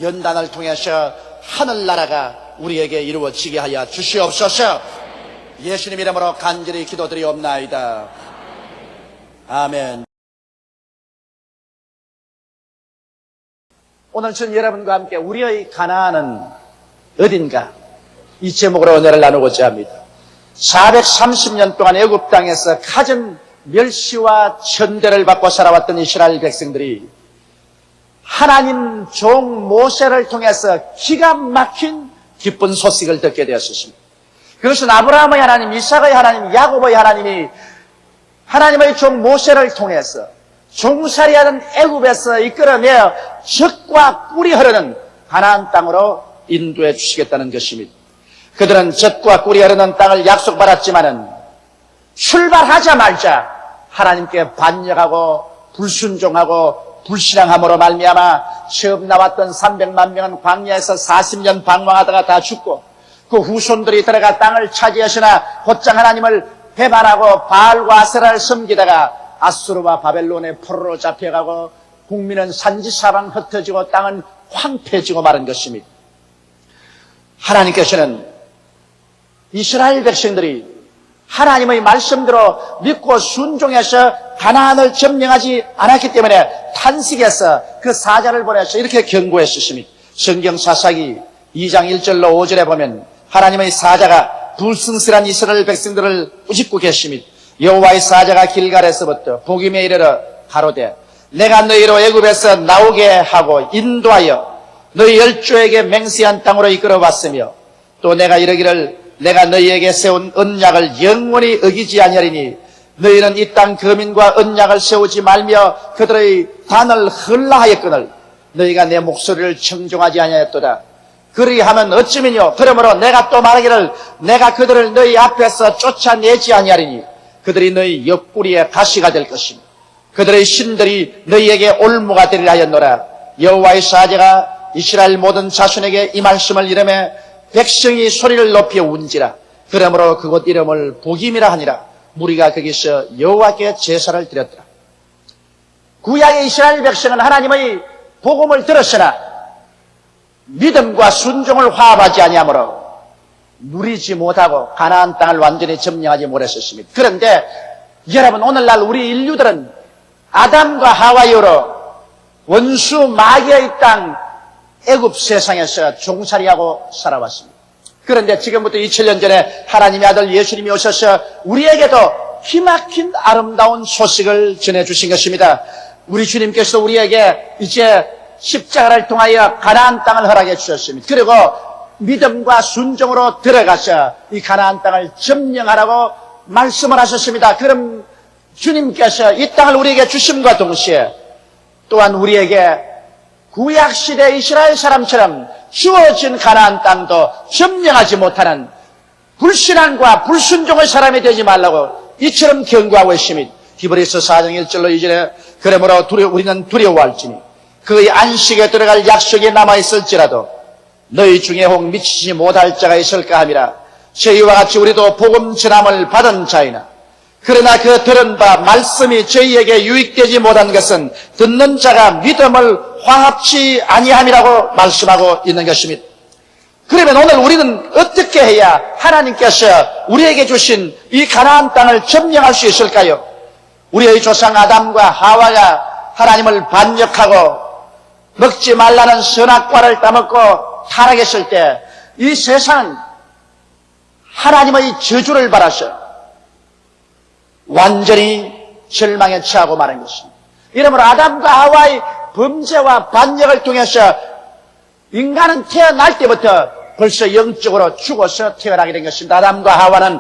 연단을 통해서 하늘나라가 우리에게 이루어지게 하여 주시옵소서. 예수님 이름으로 간절히 기도드리옵나이다. 아멘. 오늘 전 여러분과 함께 우리의 가나안은 어딘가, 이 제목으로 은혜를 나누고자 합니다. 430년 동안 애굽 땅에서 가진 멸시와 천대를 받고 살아왔던 이스라엘 백성들이 하나님 종 모세를 통해서 기가 막힌 기쁜 소식을 듣게 되었습니다. 그것은 아브라함의 하나님, 이삭의 하나님, 야곱의 하나님이 하나님의 종 모세를 통해서 종살이하던 애굽에서 이끌어내어 젖과 꿀이 흐르는 가나안 땅으로 인도해 주시겠다는 것입니다. 그들은 젖과 꿀이 흐르는 땅을 약속받았지만은 출발하자마자 하나님께 반역하고 불순종하고 불신앙함으로 말미암아 처음 나왔던 300만 명은 광야에서 40년 방황하다가 다 죽고, 그 후손들이 들어가 땅을 차지하시나 곧장 하나님을 배반하고 바알과 아세라를 섬기다가 아수르와 바벨론의 포로로 잡혀가고 국민은 산지사방 흩어지고 땅은 황폐해지고 마른 것입니다. 하나님께서는 이스라엘 백성들이 하나님의 말씀대로 믿고 순종해서 가나안을 점령하지 않았기 때문에 탄식해서 그 사자를 보내서 이렇게 경고했습니다. 성경 사사기 2장 1절로 5절에 보면 하나님의 사자가 불순실한 이스라엘 백성들을 꾸짖고 계십니다. 여호와의 사자가 길갈에서부터 복임에 이르러 가로되 내가 너희로 애굽에서 나오게 하고 인도하여 너희 열조에게 맹세한 땅으로 이끌어왔으며 또 내가 이르기를 내가 너희에게 세운 언약을 영원히 어기지 아니하리니 너희는 이 땅 거민과 언약을 세우지 말며 그들의 단을 헐라하였거늘 너희가 내 목소리를 청종하지 아니하였도다. 그리하면 어찌미뇨. 그러므로 내가 또 말하기를 내가 그들을 너희 앞에서 쫓아내지 아니하리니 그들이 너희 옆구리에 가시가 될 것이며 그들의 신들이 너희에게 올무가 되리라 하였노라. 여호와의 사자가 이스라엘 모든 자손에게 이 말씀을 이르매 백성이 소리를 높여 운지라. 그러므로 그곳 이름을 복임이라 하니라. 무리가 거기서 여호와께 제사를 드렸더라. 구약의 이스라엘 백성은 하나님의 복음을 들었으나 믿음과 순종을 화합하지 아니하므로 누리지 못하고 가나안 땅을 완전히 점령하지 못했었습니다. 그런데 여러분, 오늘날 우리 인류들은 아담과 하와 이후로 원수 마귀의 땅 애굽 세상에서 종살이하고 살아왔습니다. 그런데 지금부터 2000년 전에 하나님의 아들 예수님이 오셔서 우리에게도 기막힌 아름다운 소식을 전해주신 것입니다. 우리 주님께서 우리에게 이제 십자가를 통하여 가나안 땅을 허락해 주셨습니다. 그리고 믿음과 순종으로 들어가서 이 가나안 땅을 점령하라고 말씀을 하셨습니다. 그럼 주님께서 이 땅을 우리에게 주심과 동시에 또한 우리에게 구약시대 이스라엘 사람처럼 주어진 가나안 땅도 점령하지 못하는 불신앙과 불순종의 사람이 되지 말라고 이처럼 경고하고 있습니다. 히브리서 4장 1절로 2절에 그러므로 우리는 두려워할지니 그의 안식에 들어갈 약속이 남아있을지라도 너희 중에 혹 미치지 못할 자가 있을까 함이라. 저희와 같이 우리도 복음 전함을 받은 자이나 그러나 그 들은 바 말씀이 저희에게 유익되지 못한 것은 듣는 자가 믿음을 화합치 아니함이라고 말씀하고 있는 것입니다. 그러면 오늘 우리는 어떻게 해야 하나님께서 우리에게 주신 이 가나안 땅을 점령할 수 있을까요? 우리의 조상 아담과 하와가 하나님을 반역하고 먹지 말라는 선악과를 따먹고 타락했을 때 이 세상은 하나님의 저주를 받아서 완전히 절망에 처하고 마는 것입니다. 이러므로 아담과 하와의 범죄와 반역을 통해서 인간은 태어날 때부터 벌써 영적으로 죽어서 태어나게 된 것입니다. 아담과 하와는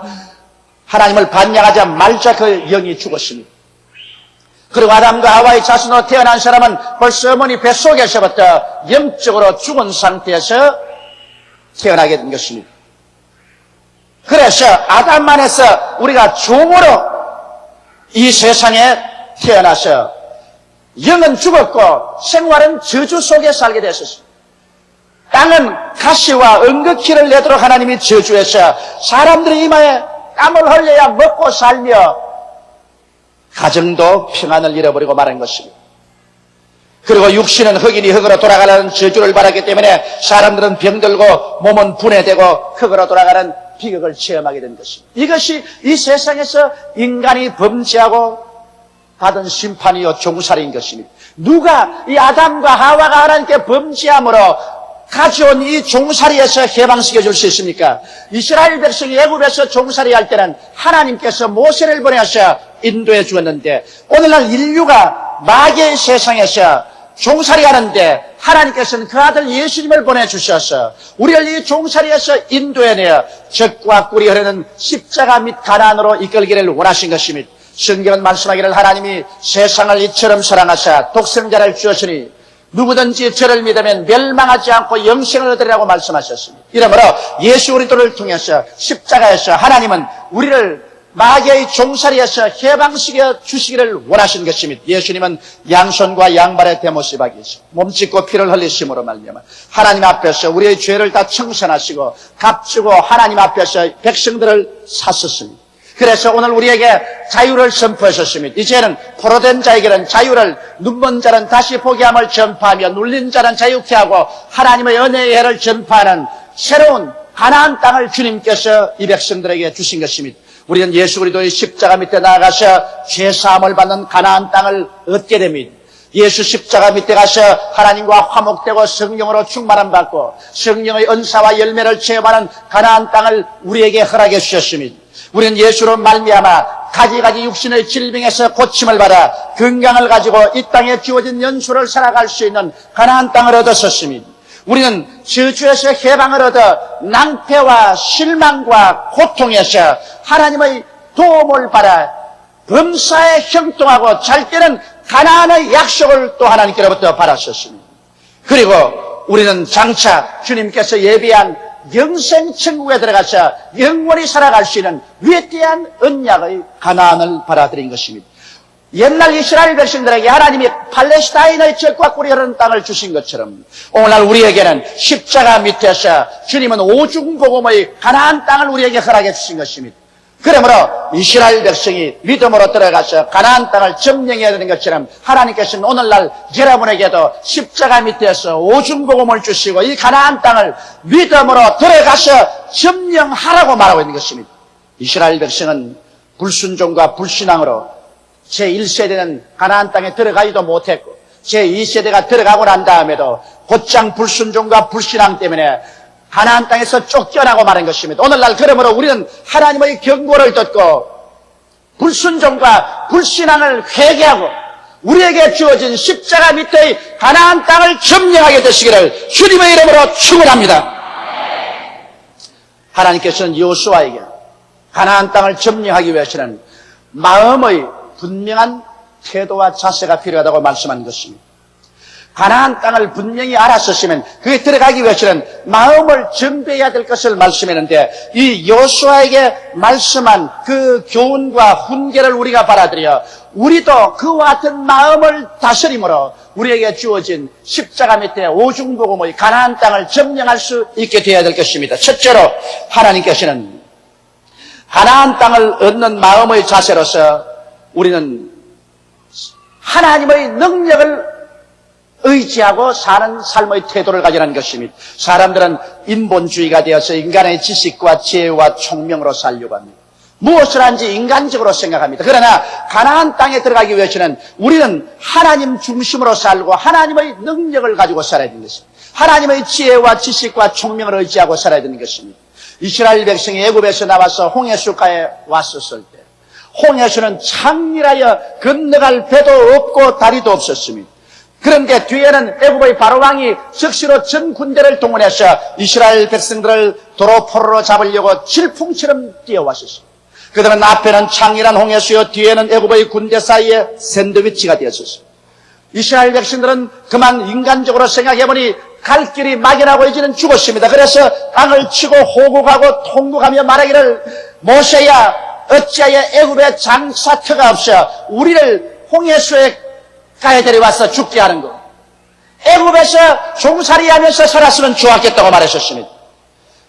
하나님을 반역하자마자 그 영이 죽었습니다. 그리고 아담과 하와의 자손으로 태어난 사람은 벌써 어머니 뱃속에서부터 영적으로 죽은 상태에서 태어나게 된 것입니다. 그래서 아담 안에서 우리가 종으로 이 세상에 태어나서 영은 죽었고 생활은 저주 속에 살게 됐었습니다. 땅은 가시와 은극기를 내도록 하나님이 저주해서 사람들의 이마에 땀을 흘려야 먹고 살며 가정도 평안을 잃어버리고 말한 것입니다. 그리고 육신은 흙이니 흙으로 돌아가라는 저주를 받았기 때문에 사람들은 병들고 몸은 분해되고 흙으로 돌아가는 비극을 체험하게 된 것입니다. 이것이 이 세상에서 인간이 범죄하고 받은 심판이요 종살이인 것입니다. 누가 이 아담과 하와가 하나님께 범죄함으로 가져온 이 종살이에서 해방시켜 줄 수 있습니까? 이스라엘 백성이 애굽에서 종살이 할 때는 하나님께서 모세를 보내서 인도해 주었는데 오늘날 인류가 마귀의 세상에서 종살이 하는데 하나님께서는 그 아들 예수님을 보내주셔서 우리를 이 종살이에서 인도해내어 적과 꿀이 흐르는 십자가 및 가나안으로 이끌기를 원하신 것입니다. 성경은 말씀하기를 하나님이 세상을 이처럼 사랑하사 독생자를 주었으니 누구든지 저를 믿으면 멸망하지 않고 영생을 얻으리라고 말씀하셨습니다. 이러므로 예수 그리스도를 통해서 십자가에서 하나님은 우리를 마귀의 종살이에서 해방시켜 주시기를 원하신 것입니다. 예수님은 양손과 양발에 대못이박이 몸짓고 피를 흘리심으로 말미암아 하나님 앞에서 우리의 죄를 다 청산하시고 값주고 하나님 앞에서 백성들을 샀었습니다. 그래서 오늘 우리에게 자유를 선포하셨습니다. 이제는 포로된 자에게는 자유를, 눈먼 자는 다시 보게 함을 전파하며 눌린 자는 자유케 하고 하나님의 은혜의 해를 전파하는 새로운 가나안 땅을 주님께서 이 백성들에게 주신 것입니다. 우리는 예수 그리스도의 십자가 밑에 나아가서 죄사함을 받는 가나안 땅을 얻게 됩니다. 예수 십자가 밑에 가서 하나님과 화목되고 성령으로 충만함 받고 성령의 은사와 열매를 체험하는 가나안 땅을 우리에게 허락해 주셨습니다. 우리는 예수로 말미암아 가지가지 육신의 질병에서 고침을 받아 건강을 가지고 이 땅에 주어진 연수를 살아갈 수 있는 가나안 땅을 얻었었습니다. 우리는 저주에서 해방을 얻어 낭패와 실망과 고통에서 하나님의 도움을 받아 범사에 형통하고 잘 때는 가나안의 약속을 또 하나님께로부터 받았었습니다. 그리고 우리는 장차 주님께서 예비한 영생천국에 들어가서 영원히 살아갈 수 있는 위대한 언약의 가나안을 받아들인 것입니다. 옛날 이스라엘 백성들에게 하나님이 팔레스타인의 젖과 꿀이 흐르는 땅을 주신 것처럼 오늘날 우리에게는 십자가 밑에서 주님은 오중복음의 가나안 땅을 우리에게 허락해 주신 것입니다. 그러므로 이스라엘 백성이 믿음으로 들어가서 가나안 땅을 점령해야 되는 것처럼 하나님께서는 오늘날 여러분에게도 십자가 밑에서 오중복음을 주시고 이 가나안 땅을 믿음으로 들어가서 점령하라고 말하고 있는 것입니다. 이스라엘 백성은 불순종과 불신앙으로 제1세대는 가나안 땅에 들어가지도 못했고 제2세대가 들어가고 난 다음에도 곧장 불순종과 불신앙 때문에 가나안 땅에서 쫓겨나고 마는 것입니다. 오늘날 그러므로 우리는 하나님의 경고를 듣고 불순종과 불신앙을 회개하고 우리에게 주어진 십자가 밑의 가나안 땅을 점령하게 되시기를 주님의 이름으로 축원합니다. 하나님께서는 여호수아에게 가나안 땅을 점령하기 위해서는 마음의 분명한 태도와 자세가 필요하다고 말씀한 것입니다. 가나안 땅을 분명히 알았었으면 그에 들어가기 위해서는 마음을 준비해야 될 것을 말씀했는데 이 여호수아에게 말씀한 그 교훈과 훈계를 우리가 받아들여 우리도 그와 같은 마음을 다스림으로 우리에게 주어진 십자가 밑에 오중복음의 가나안 땅을 점령할 수 있게 되어야 될 것입니다. 첫째로 하나님께서는 가나안 땅을 얻는 마음의 자세로서 우리는 하나님의 능력을 의지하고 사는 삶의 태도를 가지라는 것입니다. 사람들은 인본주의가 되어서 인간의 지식과 지혜와 총명으로 살려고 합니다. 무엇을 하는지 인간적으로 생각합니다. 그러나 가나안 땅에 들어가기 위해서는 우리는 하나님 중심으로 살고 하나님의 능력을 가지고 살아야 되는 것입니다. 하나님의 지혜와 지식과 총명을 의지하고 살아야 되는 것입니다. 이스라엘 백성이 애굽에서 나와서 홍해수가에 왔었을 때 홍해수는 창렬하여 건너갈 배도 없고 다리도 없었습니다. 그런데 뒤에는 애굽의 바로왕이 즉시로 전 군대를 동원해서 이스라엘 백성들을 도로포로로 잡으려고 질풍처럼 뛰어왔었습니다. 그들은 앞에는 창렬한 홍해수요 뒤에는 애굽의 군대 사이에 샌드위치가 되었었습니다. 이스라엘 백성들은 그만 인간적으로 생각해보니 갈 길이 막연하고 이제는 죽었습니다. 그래서 땅을 치고 호국하고 통곡하며 말하기를 모세야 어찌하여 애굽에 장사터가 없어 우리를 홍해수에 가에 데려와서 죽게 하는 거. 애굽에서 종살이하면서 살았으면 좋았겠다고 말했었습니다.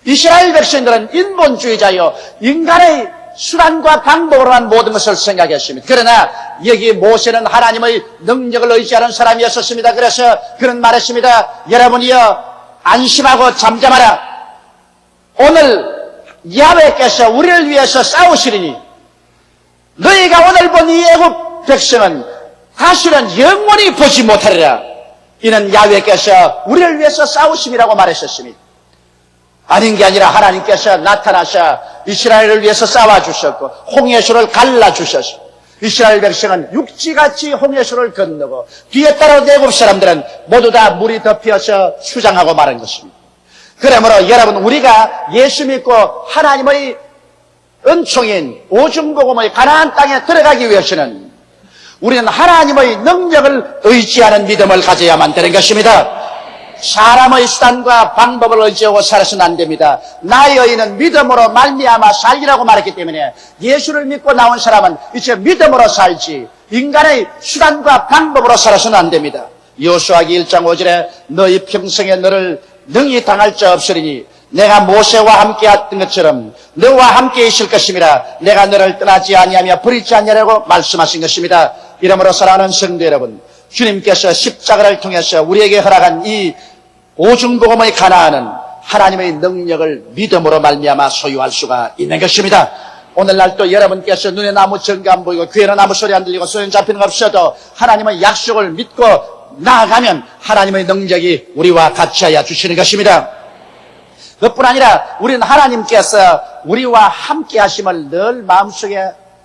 이스라엘 백성들은 인본주의자요 인간의 수단과 방법으로만 모든 것을 생각했습니다. 그러나 여기 모세는 하나님의 능력을 의지하는 사람이었습니다. 그래서 그는 말했습니다. 여러분이여 안심하고 잠잠하라. 오늘 야훼께서 우리를 위해서 싸우시리니 너희가 오늘 본 이 애굽 백성은 다시는 영원히 보지 못하리라. 이는 야훼께서 우리를 위해서 싸우심이라고 말했었습니다. 아닌 게 아니라 하나님께서 나타나셔 이스라엘을 위해서 싸워주셨고 홍해수를 갈라주셨고 이스라엘 백성은 육지같이 홍해수를 건너고 뒤에 따라온 애굽 사람들은 모두 다 물이 덮여서 수장하고 마는 것입니다. 그러므로 여러분 우리가 예수 믿고 하나님의 은총인 오중복음의 가나안 땅에 들어가기 위해서는 우리는 하나님의 능력을 의지하는 믿음을 가져야만 되는 것입니다. 사람의 수단과 방법을 의지하고 살아서는 안 됩니다. 나의 의인은 믿음으로 말미암아 살리라고 말했기 때문에 예수를 믿고 나온 사람은 이제 믿음으로 살지 인간의 수단과 방법으로 살아서는 안 됩니다. 여호수아기 1장 5절에 너희 평생에 너를 능히 당할 자 없으리니 내가 모세와 함께 했던 것처럼 너와 함께 있을 것임이라 내가 너를 떠나지 아니하며 버리지 아니하라고 말씀하신 것입니다. 이러므로 사랑하는 성도 여러분 주님께서 십자가를 통해서 우리에게 허락한 이 오중복음의 가나안은 하나님의 능력을 믿음으로 말미암아 소유할 수가 있는 것입니다. 오늘날 또 여러분께서 눈에 아무 증거 안 보이고 귀에는 아무 소리 안 들리고 소용 잡히는 거 없어도 하나님의 약속을 믿고 나아가면 하나님의 능력이 우리와 같이 하여 주시는 것입니다. 그뿐 아니라 우리는 하나님께서 우리와 함께 하심을 늘 마음속에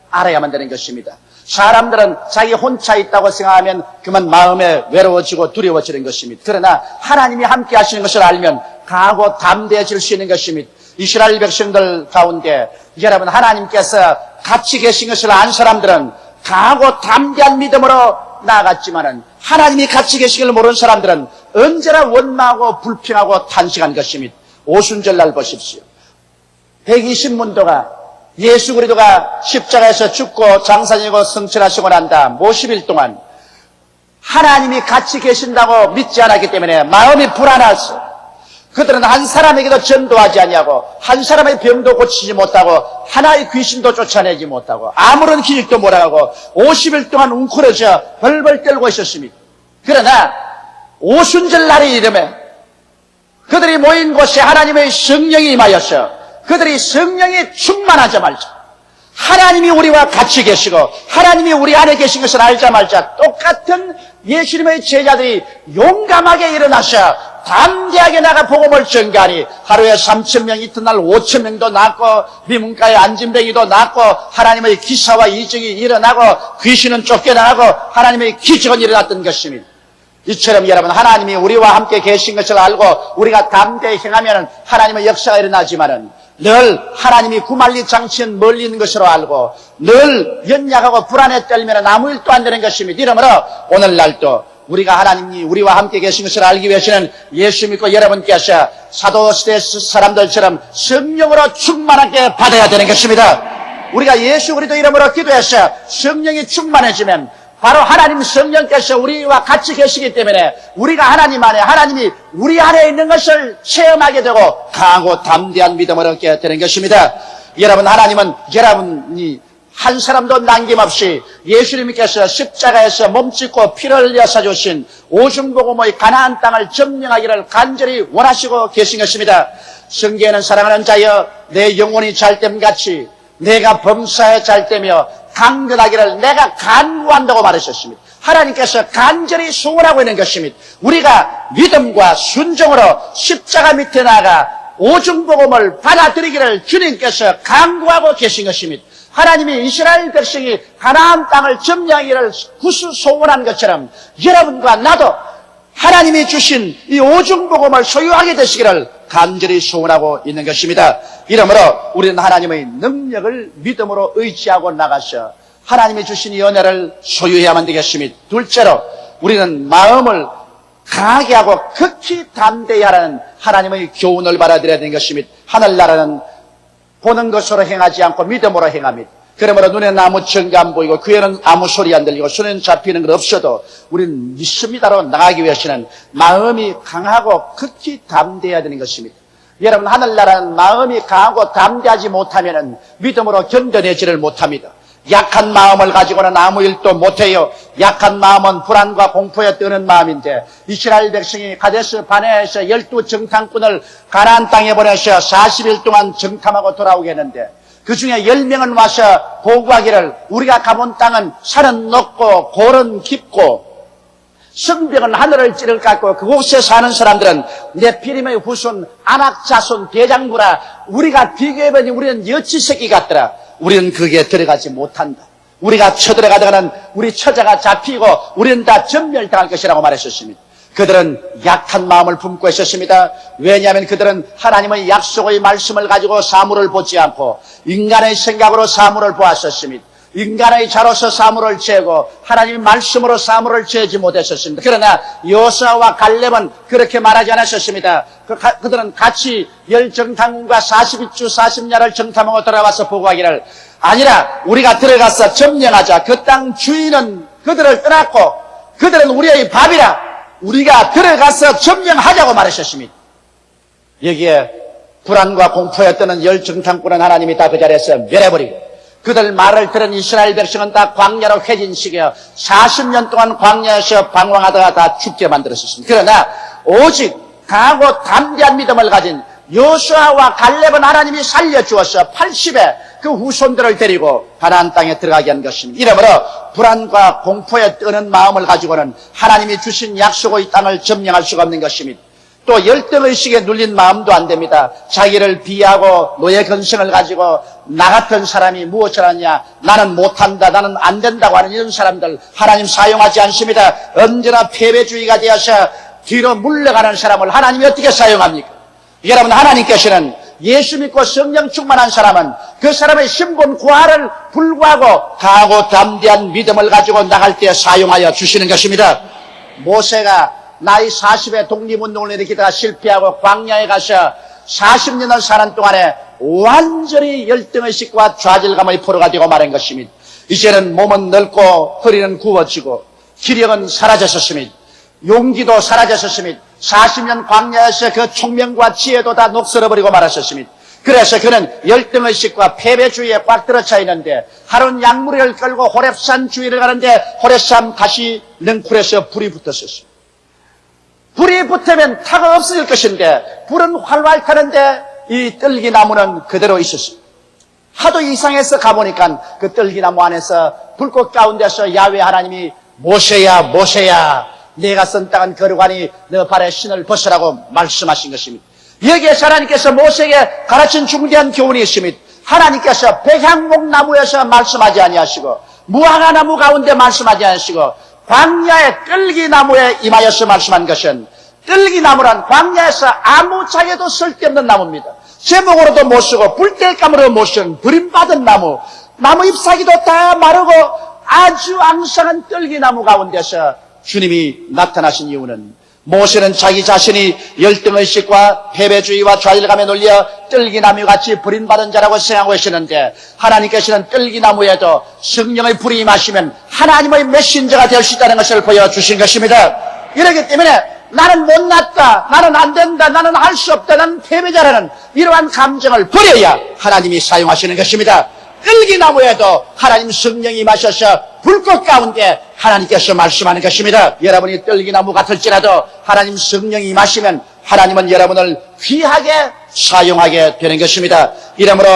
알아야만 되는 것입니다. 사람들은 자기 혼자 있다고 생각하면 그만 마음에 외로워지고 두려워지는 것입니다. 그러나 하나님이 함께 하시는 것을 알면 강하고 담대해질 수 있는 것입니다. 이스라엘 백성들 가운데 여러분 하나님께서 같이 계신 것을 안 사람들은 강하고 담대한 믿음으로 나아갔지만은 하나님이 같이 계시기를 모르는 사람들은 언제나 원망하고 불평하고 탄식한 것입니다. 오순절날 보십시오. 120문도가 예수 그리스도가 십자가에서 죽고 장사되고 승천하시고 난 다음 50일 동안 하나님이 같이 계신다고 믿지 않았기 때문에 마음이 불안해서 그들은 한 사람에게도 전도하지 아니하고 한 사람의 병도 고치지 못하고 하나의 귀신도 쫓아내지 못하고 아무런 기적도 못하고 50일 동안 웅크러져 벌벌 떨고 있었습니다. 그러나 오순절 날이 이르면 그들이 모인 곳에 하나님의 성령이 임하여서 그들이 성령이 충만하자마자 하나님이 우리와 같이 계시고 하나님이 우리 안에 계신 것을 알자마자 똑같은 예수님의 제자들이 용감하게 일어나셔 담대하게 나가 복음을 전가하니 하루에 3,000명 이튿날 5,000명도 낳고 미문가에 안진뱅이도 낳고 하나님의 기사와 이적이 일어나고 귀신은 쫓겨나고 하나님의 기적은 일어났던 것입니다. 이처럼 여러분 하나님이 우리와 함께 계신 것을 알고 우리가 담대히 행하면 하나님의 역사가 일어나지만은 늘 하나님이 구말리 장치는 멀리 있는 것으로 알고 늘 연약하고 불안에 떨면 아무 일도 안 되는 것입니다. 이러므로 오늘날도 우리가 하나님이 우리와 함께 계신 것을 알기 위해서는 예수 믿고 여러분께서 사도시대 사람들처럼 성령으로 충만하게 받아야 되는 것입니다. 우리가 예수 그리스도 이름으로 기도해서 성령이 충만해지면 바로 하나님 성령께서 우리와 같이 계시기 때문에 우리가 하나님 안에 하나님이 우리 안에 있는 것을 체험하게 되고 강하고 담대한 믿음을 얻게 되는 것입니다. 여러분, 하나님은 여러분이 한 사람도 남김없이 예수님께서 십자가에서 몸짓고 피를 흘려 사주신 오중복음의 가나안 땅을 점령하기를 간절히 원하시고 계신 것입니다. 성경에는 사랑하는 자여 내 영혼이 잘됨같이 내가 범사에 잘되며 강건하기를 내가 간구한다고 말하셨습니다. 하나님께서 간절히 소원하고 있는 것입니다. 우리가 믿음과 순종으로 십자가 밑에 나가 오중복음을 받아들이기를 주님께서 간구하고 계신 것입니다. 하나님이 이스라엘 백성이 가나안 땅을 점령하기를 구수 소원한 것처럼 여러분과 나도 하나님이 주신 이 오중복음을 소유하게 되시기를 간절히 소원하고 있는 것입니다. 이러므로 우리는 하나님의 능력을 믿음으로 의지하고 나가서 하나님이 주신 이 은혜를 소유해야만 되겠습니다. 둘째로 우리는 마음을 강하게 하고 극히 담대히 하라는 하나님의 교훈을 받아들여야 되는 것입니다. 하늘나라는 보는 것으로 행하지 않고 믿음으로 행합니다. 그러므로 눈에는 아무 증거 안 보이고 귀에는 아무 소리 안 들리고 손에는 잡히는 것 없어도 우리는 믿습니다로 나가기 위해서는 마음이 강하고 극히 담대해야 되는 것입니다. 여러분, 하늘나라는 마음이 강하고 담대하지 못하면 믿음으로 견뎌내지를 못합니다. 약한 마음을 가지고는 아무 일도 못해요. 약한 마음은 불안과 공포에 뜨는 마음인데 이스라엘 백성이 가데스 바네아에서 12정탐꾼을 가나안 땅에 보내서 40일 동안 정탐하고 돌아오게 했는데 그 중에 10명은 와서 보고하기를 우리가 가본 땅은 산은 높고 골은 깊고 성벽은 하늘을 찌를 깎고 그곳에 사는 사람들은 네피림의 후손 아낙 자손 대장부라 우리가 비교해보니 우리는 여치새끼 같더라. 우리는 거기에 들어가지 못한다. 우리가 쳐들어가다가는 우리 처자가 잡히고 우리는 다 전멸당할 것이라고 말했었습니다. 그들은 약한 마음을 품고 있었습니다. 왜냐하면 그들은 하나님의 약속의 말씀을 가지고 사물을 보지 않고 인간의 생각으로 사물을 보았었습니다. 인간의 자로서 사물을 재고 하나님의 말씀으로 사물을 재지 못했었습니다. 그러나 여호수아와 갈렙은 그렇게 말하지 않았었습니다. 그들은 같이 10정탐꾼과 40일주 40야를 정탐하고 돌아와서 보고하기를 아니라 우리가 들어가서 점령하자. 그 땅 주인은 그들을 떠났고 그들은 우리의 밥이라 우리가 들어가서 점령하자고 말하셨습니다. 여기에 불안과 공포에 뜨는 10정탐꾼은 하나님이 다 그 자리에서 멸해버리고 그들 말을 들은 이스라엘 백성은 다 광야로 회진시켜 40년 동안 광야에서 방황하다가 다 죽게 만들었습니다. 그러나 오직 강하고 담대한 믿음을 가진 여호수아와 갈렙은 하나님이 살려주어서 80에 그 후손들을 데리고 가나안 땅에 들어가게 한 것입니다. 이러므로 불안과 공포에 뜨는 마음을 가지고는 하나님이 주신 약속의 땅을 점령할 수가 없는 것입니다. 또 열등의식에 눌린 마음도 안 됩니다. 자기를 비하고 노예 근성을 가지고 나 같은 사람이 무엇을 하냐, 나는 못한다, 나는 안 된다고 하는 이런 사람들 하나님 사용하지 않습니다. 언제나 패배주의가 되어서 뒤로 물러가는 사람을 하나님이 어떻게 사용합니까? 여러분, 하나님께서는 예수 믿고 성령 충만한 사람은 그 사람의 신분 고하를 불구하고 강하고 담대한 믿음을 가지고 나갈 때 사용하여 주시는 것입니다. 모세가 나이 40에 독립운동을 일으키다가 실패하고 광야에 가서 40년을 사는 동안에 완전히 열등의식과 좌절감의 포로가 되고 말한 것입니다. 이제는 몸은 넓고 허리는 굽어지고 기력은 사라졌습니다. 용기도 사라졌습니다. 40년 광야에서 그 총명과 지혜도 다 녹슬어버리고 말았습니다. 그래서 그는 열등의식과 패배주의에 꽉 들어차 있는데 하루는 양무리를 끌고 호렙산 주위를 가는데 호렙산 가시 능쿨에서 불이 붙었었습니다. 불이 붙으면 타가 없어질 것인데 불은 활활 타는데 이 뜰기나무는 그대로 있었습니다. 하도 이상해서 가보니까 그 뜰기나무 안에서 불꽃 가운데서 야훼 하나님이 모세야 모세야 내가 쓴 땅은 거룩하니 너 발에 신을 벗으라고 말씀하신 것입니다. 여기에서 하나님께서 모세에게 가르친 중대한 교훈이 있습니다. 하나님께서 백향목나무에서 말씀하지 아니하시고 무화과나무 가운데 말씀하지 않으시고 광야의 뜰기나무에 임하여서 말씀한 것은 뜰기나무란 광야에서 아무 자에도 쓸데없는 나무입니다. 제목으로도 못 쓰고 불뗄감으로 못 쓰는 버림받은 나무, 나무 잎사귀도 다 마르고 아주 앙상한 뜰기나무 가운데서 주님이 나타나신 이유는 모세는 자기 자신이 열등의식과 패배주의와 좌절감에 눌려 뜰기나무같이 버림받은 자라고 생각하고 계시는데 하나님께서는 뜰기나무에도 성령의 불이 임하시면 하나님의 메신저가 될 수 있다는 것을 보여주신 것입니다. 이렇기 때문에 나는 못났다, 나는 안 된다, 나는 할 수 없다, 나는 패배자라는 이러한 감정을 버려야 하나님이 사용하시는 것입니다. 뜰기나무에도 하나님 성령이 임하셔서 불꽃 가운데 하나님께서 말씀하는 것입니다. 여러분이 뜰기나무 같을지라도 하나님 성령이 임하시면 하나님은 여러분을 귀하게 사용하게 되는 것입니다. 이러므로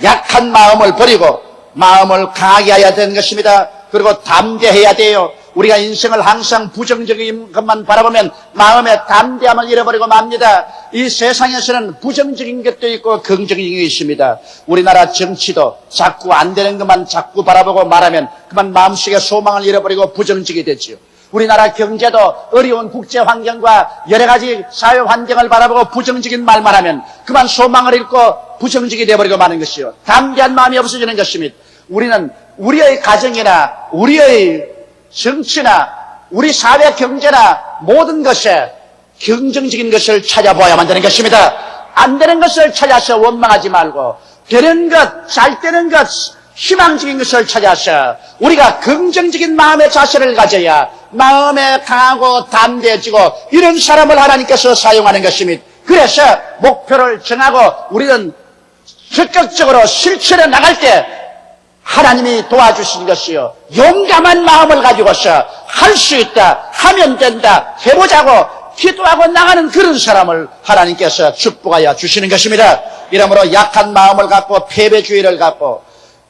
약한 마음을 버리고 마음을 강하게 해야 되는 것입니다. 그리고 담대해야 돼요. 우리가 인생을 항상 부정적인 것만 바라보면 마음의 담대함을 잃어버리고 맙니다. 이 세상에서는 부정적인 것도 있고 긍정적인 게 있습니다. 우리나라 정치도 자꾸 안 되는 것만 자꾸 바라보고 말하면 그만 마음속에 소망을 잃어버리고 부정적이 되지요. 우리나라 경제도 어려운 국제 환경과 여러 가지 사회 환경을 바라보고 부정적인 말만 하면 그만 소망을 잃고 부정적이 되어버리고 마는 것이요. 담대한 마음이 없어지는 것입니다. 우리는 우리의 가정이나 우리의 정치나 우리 사회 경제나 모든 것에 긍정적인 것을 찾아보아야만 되는 것입니다. 안 되는 것을 찾아서 원망하지 말고 되는 것, 잘 되는 것, 희망적인 것을 찾아서 우리가 긍정적인 마음의 자세를 가져야 마음에 강하고 담대해지고 이런 사람을 하나님께서 사용하는 것입니다. 그래서 목표를 정하고 우리는 적극적으로 실천해 나갈 때 하나님이 도와주시는 것이요. 용감한 마음을 가지고서 할 수 있다, 하면 된다, 해보자고 기도하고 나가는 그런 사람을 하나님께서 축복하여 주시는 것입니다. 이러므로 약한 마음을 갖고 패배주의를 갖고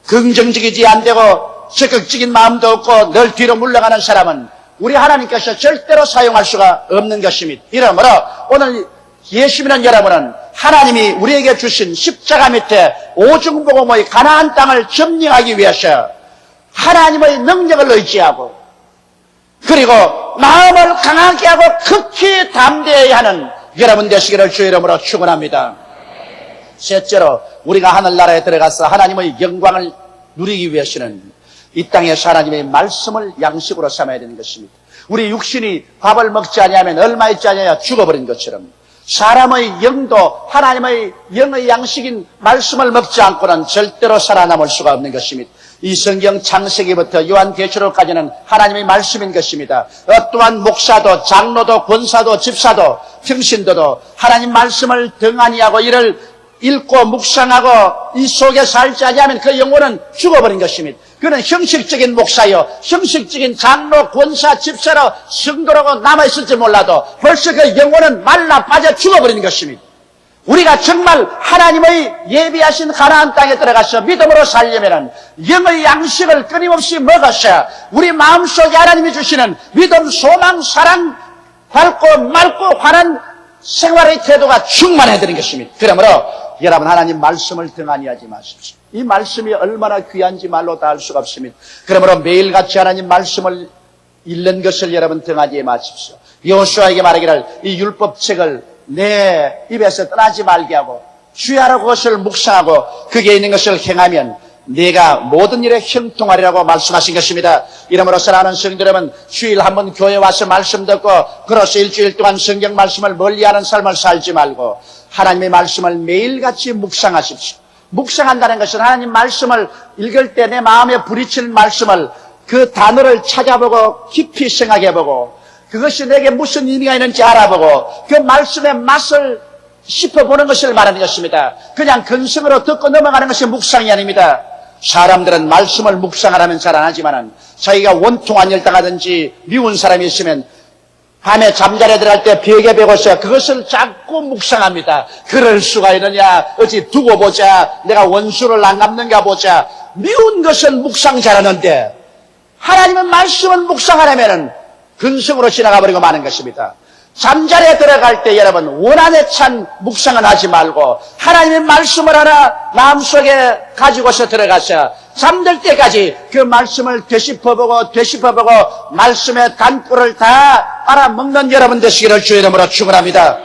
긍정적이지 않되고 적극적인 마음도 없고 늘 뒤로 물러가는 사람은 우리 하나님께서 절대로 사용할 수가 없는 것입니다. 이러므로 오늘 예수 믿는 여러분은 하나님이 우리에게 주신 십자가 밑에 오중복음의 가나안 땅을 점령하기 위해서 하나님의 능력을 의지하고 그리고 마음을 강하게 하고 극히 담대해야 하는 여러분 되시기를 주의 이름으로 축원합니다. 셋째로 우리가 하늘나라에 들어가서 하나님의 영광을 누리기 위해서는 이 땅에서 하나님의 말씀을 양식으로 삼아야 되는 것입니다. 우리 육신이 밥을 먹지 아니하면 얼마 있지 아니하여 죽어버린 것처럼 사람의 영도 하나님의 영의 양식인 말씀을 먹지 않고는 절대로 살아남을 수가 없는 것입니다. 이 성경 창세기부터 요한계시록까지는 하나님의 말씀인 것입니다. 어떠한 목사도 장로도 권사도 집사도 평신도도 하나님 말씀을 등한히 하고 이를 읽고 묵상하고 이 속에 살지 아니하면 그 영혼은 죽어버린 것입니다. 그는 형식적인 목사요, 형식적인 장로, 권사, 집사로 성도라고 남아있을지 몰라도 벌써 그 영혼은 말라 빠져 죽어버린 것입니다. 우리가 정말 하나님의 예비하신 가나안 땅에 들어가서 믿음으로 살려면 영의 양식을 끊임없이 먹어서 우리 마음속에 하나님이 주시는 믿음, 소망, 사랑, 밝고 맑고 환한 생활의 태도가 충만해야 되는 것입니다. 그러므로 여러분 하나님 말씀을 등한히 하지 마십시오. 이 말씀이 얼마나 귀한지 말로 다 할 수가 없습니다. 그러므로 매일같이 하나님 말씀을 읽는 것을 여러분 등하지 마십시오. 여호수아에게 말하기를 이 율법책을 내 입에서 떠나지 말게 하고 주야로 그것을 묵상하고 거기에 있는 것을 행하면 내가 모든 일에 형통하리라고 말씀하신 것입니다. 이러므로 사랑하는 성도 여러분, 주일 한번 교회 와서 말씀 듣고 그로서 일주일 동안 성경 말씀을 멀리하는 삶을 살지 말고 하나님의 말씀을 매일같이 묵상하십시오. 묵상한다는 것은 하나님 말씀을 읽을 때 내 마음에 부딪히는 말씀을 그 단어를 찾아보고 깊이 생각해보고 그것이 내게 무슨 의미가 있는지 알아보고 그 말씀의 맛을 씹어보는 것을 말하는 것입니다. 그냥 근성으로 듣고 넘어가는 것이 묵상이 아닙니다. 사람들은 말씀을 묵상하라면 잘 안 하지만 자기가 원통한 일 당하든지 미운 사람이 있으면 밤에 잠자리에 들어갈 때 벽에 베고서 그것을 자꾸 묵상합니다. 그럴 수가 있느냐, 어찌 두고 보자, 내가 원수를 안 갚는가 보자. 미운 것은 묵상 잘하는데 하나님의 말씀을 묵상하려면 근성으로 지나가 버리고 마는 것입니다. 잠자리에 들어갈 때 여러분 원한에 찬 묵상은 하지 말고 하나님의 말씀을 하나 마음속에 가지고서 들어가서 잠들 때까지 그 말씀을 되짚어보고 말씀의 단꿀을 다 빨아먹는 여러분 되시기를 주의 이름으로 축원합니다.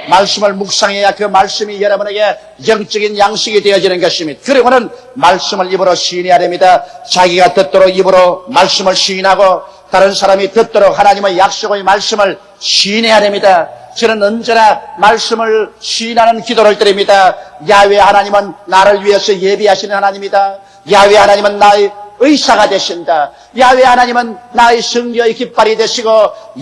말씀을 묵상해야 그 말씀이 여러분에게 영적인 양식이 되어지는 것입니다. 그리고는 말씀을 입으로 시인해야 됩니다. 자기가 듣도록 입으로 말씀을 시인하고 다른 사람이 듣도록 하나님의 약속의 말씀을 시인해야 됩니다. 저는 언제나 말씀을 시인하는 기도를 드립니다. 야훼 하나님은 나를 위해서 예비하시는 하나님이다. 야훼 하나님은 나의 의사가 되신다. 야훼 하나님은 나의 승리의 깃발이 되시고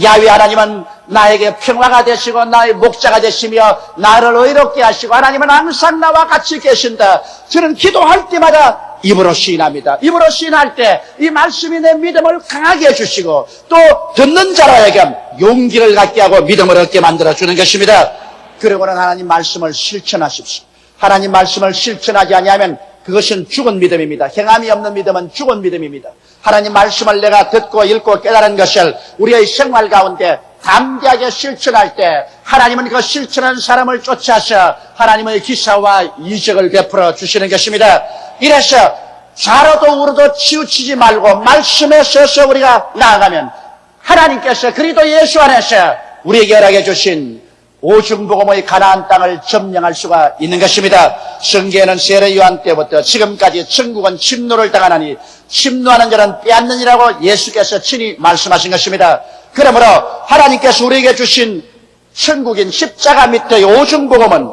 야훼 하나님은 나에게 평화가 되시고 나의 목자가 되시며 나를 의롭게 하시고 하나님은 항상 나와 같이 계신다. 저는 기도할 때마다 입으로 시인합니다. 입으로 시인할 때 이 말씀이 내 믿음을 강하게 해주시고 또 듣는 자라에게 용기를 갖게 하고 믿음을 얻게 만들어주는 것입니다. 그리고는 하나님 말씀을 실천하십시오. 하나님 말씀을 실천하지 아니하면 그것은 죽은 믿음입니다. 행함이 없는 믿음은 죽은 믿음입니다. 하나님 말씀을 내가 듣고 읽고 깨달은 것을 우리의 생활 가운데 담대하게 실천할 때 하나님은 그 실천한 사람을 쫓아서 하나님의 기사와 이적을 베풀어 주시는 것입니다. 이래서 좌로도 우로도 치우치지 말고 말씀에 서서 우리가 나아가면 하나님께서 그리스도 예수 안에서 우리에게 허락해 주신 오중복음의 가나안 땅을 점령할 수가 있는 것입니다. 성경에는 세례 요한 때부터 지금까지 천국은 침노를 당하나니 침노하는 자는 빼앗느니라고 예수께서 친히 말씀하신 것입니다. 그러므로 하나님께서 우리에게 주신 천국인 십자가 밑의 오중복음은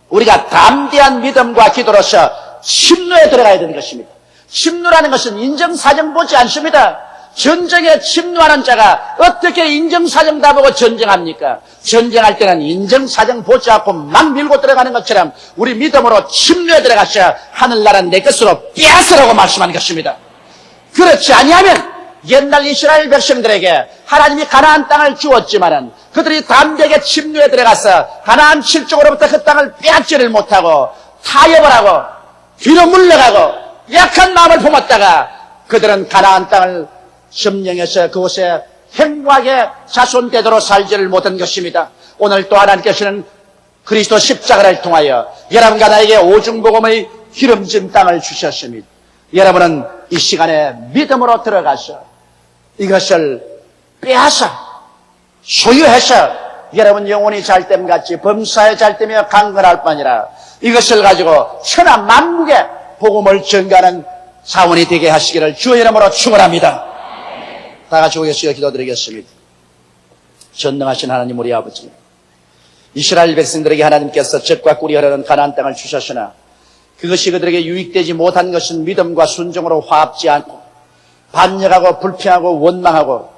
우리가 담대한 믿음과 기도로서 침노에 들어가야 되는 것입니다. 침노라는 것은 인정사정 보지 않습니다. 전쟁에 침노하는 자가 어떻게 인정사정 다 보고 전쟁합니까? 전쟁할 때는 인정사정 보지 않고 막 밀고 들어가는 것처럼 우리 믿음으로 침노에 들어가서 하늘나라는 내 것으로 빼앗으라고 말씀하는 것입니다. 그렇지 아니하면 옛날 이스라엘 백성들에게 하나님이 가나안 땅을 주었지만은 그들이 담대하게 침노에 들어가서 가나안 칠족으로부터 그 땅을 빼앗지를 못하고 타협을 하고 뒤로 물러가고 약한 마음을 품었다가 그들은 가나안 땅을 점령해서 그곳에 행복하게 자손되도록 살지를 못한 것입니다. 오늘 또 하나님께서는 그리스도 십자가를 통하여 여러분과 나에게 오중복음의 기름진 땅을 주셨습니다. 여러분은 이 시간에 믿음으로 들어가서 이것을 빼앗아 소유해서 여러분 영혼이 잘됨같이 범사에 잘되며 강건할 뿐 아니라 이것을 가지고 천하 만국에 복음을 전가하는 자원이 되게 하시기를 주의 이름으로 축원합니다. 다 같이 오겠어요. 기도드리겠습니다. 전능하신 하나님 우리 아버지, 이스라엘 백성들에게 하나님께서 젖과 꿀이 흐르는 가나안 땅을 주셨으나 그것이 그들에게 유익되지 못한 것은 믿음과 순종으로 화합지 않고 반역하고 불평하고 원망하고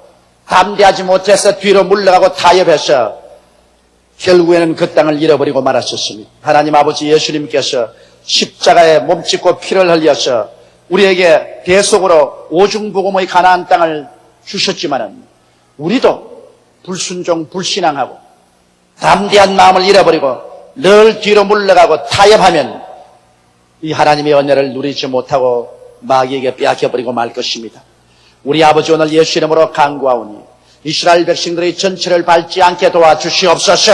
담대하지 못해서 뒤로 물러가고 타협해서 결국에는 그 땅을 잃어버리고 말았었습니다. 하나님 아버지, 예수님께서 십자가에 몸짓고 피를 흘려서 우리에게 대속으로 오중복음의 가나안 땅을 주셨지만은 우리도 불순종 불신앙하고 담대한 마음을 잃어버리고 늘 뒤로 물러가고 타협하면 이 하나님의 은혜를 누리지 못하고 마귀에게 빼앗겨버리고 말 것입니다. 우리 아버지, 오늘 예수 이름으로 간구하오니 이스라엘 백성들의 전체를 밟지 않게 도와주시옵소서.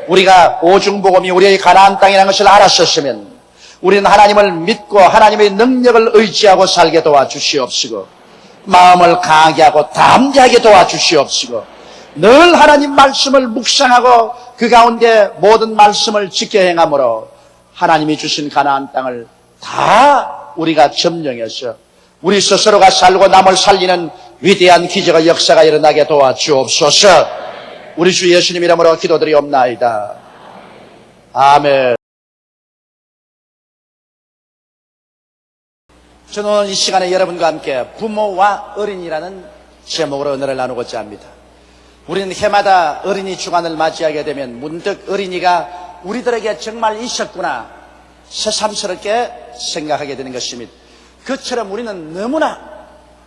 우리가 오중복음이 우리의 가나안 땅이라는 것을 알았었으면 우리는 하나님을 믿고 하나님의 능력을 의지하고 살게 도와주시옵시고 마음을 강하게 하고 담대하게 도와주시옵시고 늘 하나님 말씀을 묵상하고 그 가운데 모든 말씀을 지켜 행함으로 하나님이 주신 가나안 땅을 다 우리가 점령해서 우리 스스로가 살고 남을 살리는 위대한 기적의 역사가 일어나게 도와주옵소서. 우리 주 예수님 이름으로 기도드리옵나이다. 아멘. 저는 오늘 이 시간에 여러분과 함께 부모와 어린이라는 제목으로 은혜를 나누고자 합니다. 우리는 해마다 어린이 주간을 맞이하게 되면 문득 어린이가 우리들에게 정말 있었구나 새삼스럽게 생각하게 되는 것입니다. 그처럼 우리는 너무나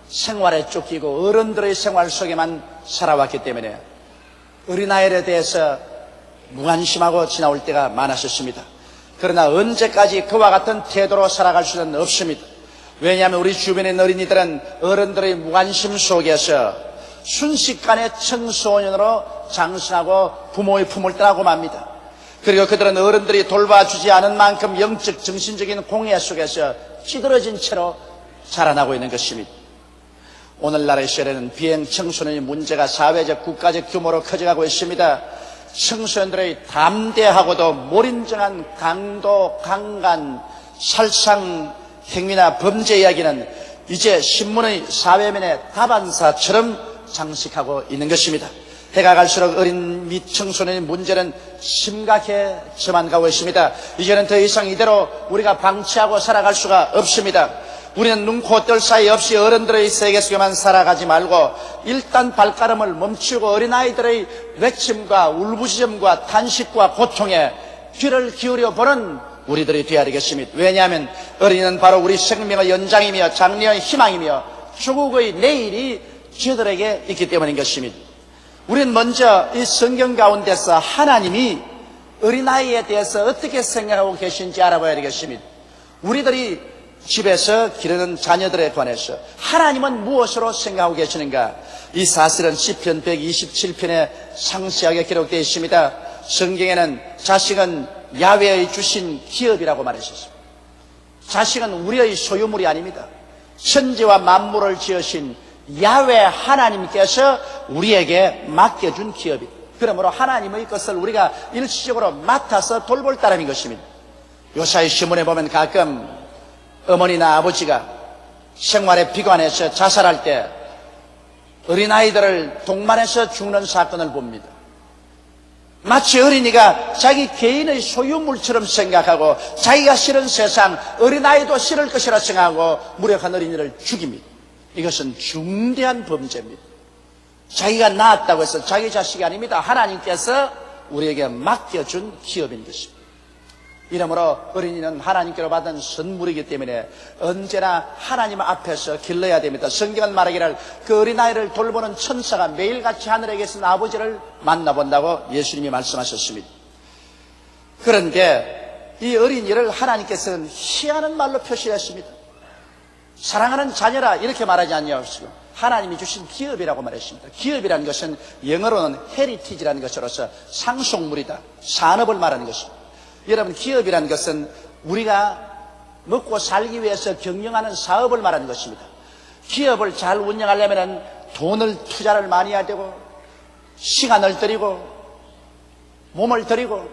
생활에 쫓기고 어른들의 생활 속에만 살아왔기 때문에 어린아이에 대해서 무관심하고 지나올 때가 많았었습니다. 그러나 언제까지 그와 같은 태도로 살아갈 수는 없습니다. 왜냐하면 우리 주변의 어린이들은 어른들의 무관심 속에서 순식간에 청소년으로 장성하고 부모의 품을 떠나고 맙니다. 그리고 그들은 어른들이 돌봐주지 않은 만큼 영적 정신적인 공해 속에서 찌들어진 채로 자라나고 있는 것입니다. 오늘날의 시대는 비행 청소년의 문제가 사회적 국가적 규모로 커져가고 있습니다. 청소년들의 담대하고도 몰인정한 강도, 강간, 살상 행위나 범죄 이야기는 이제 신문의 사회면의 다반사처럼 장식하고 있는 것입니다. 해가 갈수록 어린 및 청소년의 문제는 심각해져만 가고 있습니다. 이제는 더 이상 이대로 우리가 방치하고 살아갈 수가 없습니다. 우리는 눈, 코, 뜰 사이 없이 어른들의 세계 속에만 살아가지 말고 일단 발걸음을 멈추고 어린아이들의 외침과 울부짖음과 탄식과 고통에 귀를 기울여 보는 우리들이 되어야 되겠습니다. 왜냐하면 어린이는 바로 우리 생명의 연장이며 장래의 희망이며 조국의 내일이 저들에게 있기 때문인 것입니다. 우리는 먼저 이 성경 가운데서 하나님이 어린아이에 대해서 어떻게 생각하고 계신지 알아봐야 되겠습니다. 우리들이 집에서 기르는 자녀들에 관해서 하나님은 무엇으로 생각하고 계시는가? 이 사실은 시편 127편에 상세하게 기록되어 있습니다. 성경에는 자식은 야훼의 주신 기업이라고 말했습니다. 자식은 우리의 소유물이 아닙니다. 천지와 만물을 지으신 야훼 하나님께서 우리에게 맡겨준 기업이다. 그러므로 하나님의 것을 우리가 일시적으로 맡아서 돌볼 따름인 것입니다. 요사이 신문에 보면 가끔 어머니나 아버지가 생활에 비관해서 자살할 때 어린아이들을 동반해서 죽는 사건을 봅니다. 마치 어린이가 자기 개인의 소유물처럼 생각하고 자기가 싫은 세상, 어린아이도 싫을 것이라 생각하고 무력한 어린이를 죽입니다. 이것은 중대한 범죄입니다. 자기가 낳았다고 해서 자기 자식이 아닙니다. 하나님께서 우리에게 맡겨준 기업인 것입니다. 이러므로 어린이는 하나님께로 받은 선물이기 때문에 언제나 하나님 앞에서 길러야 됩니다. 성경은 말하기를 그 어린아이를 돌보는 천사가 매일같이 하늘에 계신 아버지를 만나본다고 예수님이 말씀하셨습니다. 그런데 이 어린이를 하나님께서는 희한한 말로 표시했습니다. 사랑하는 자녀라 이렇게 말하지 않냐시고 하나님이 주신 기업이라고 말했습니다. 기업이라는 것은 영어로는 헤리티지라는 것으로서 상속물이다, 산업을 말하는 것입니다. 여러분, 기업이라는 것은 우리가 먹고 살기 위해서 경영하는 사업을 말하는 것입니다. 기업을 잘 운영하려면 돈을 투자를 많이 해야 되고 시간을 들이고 몸을 들이고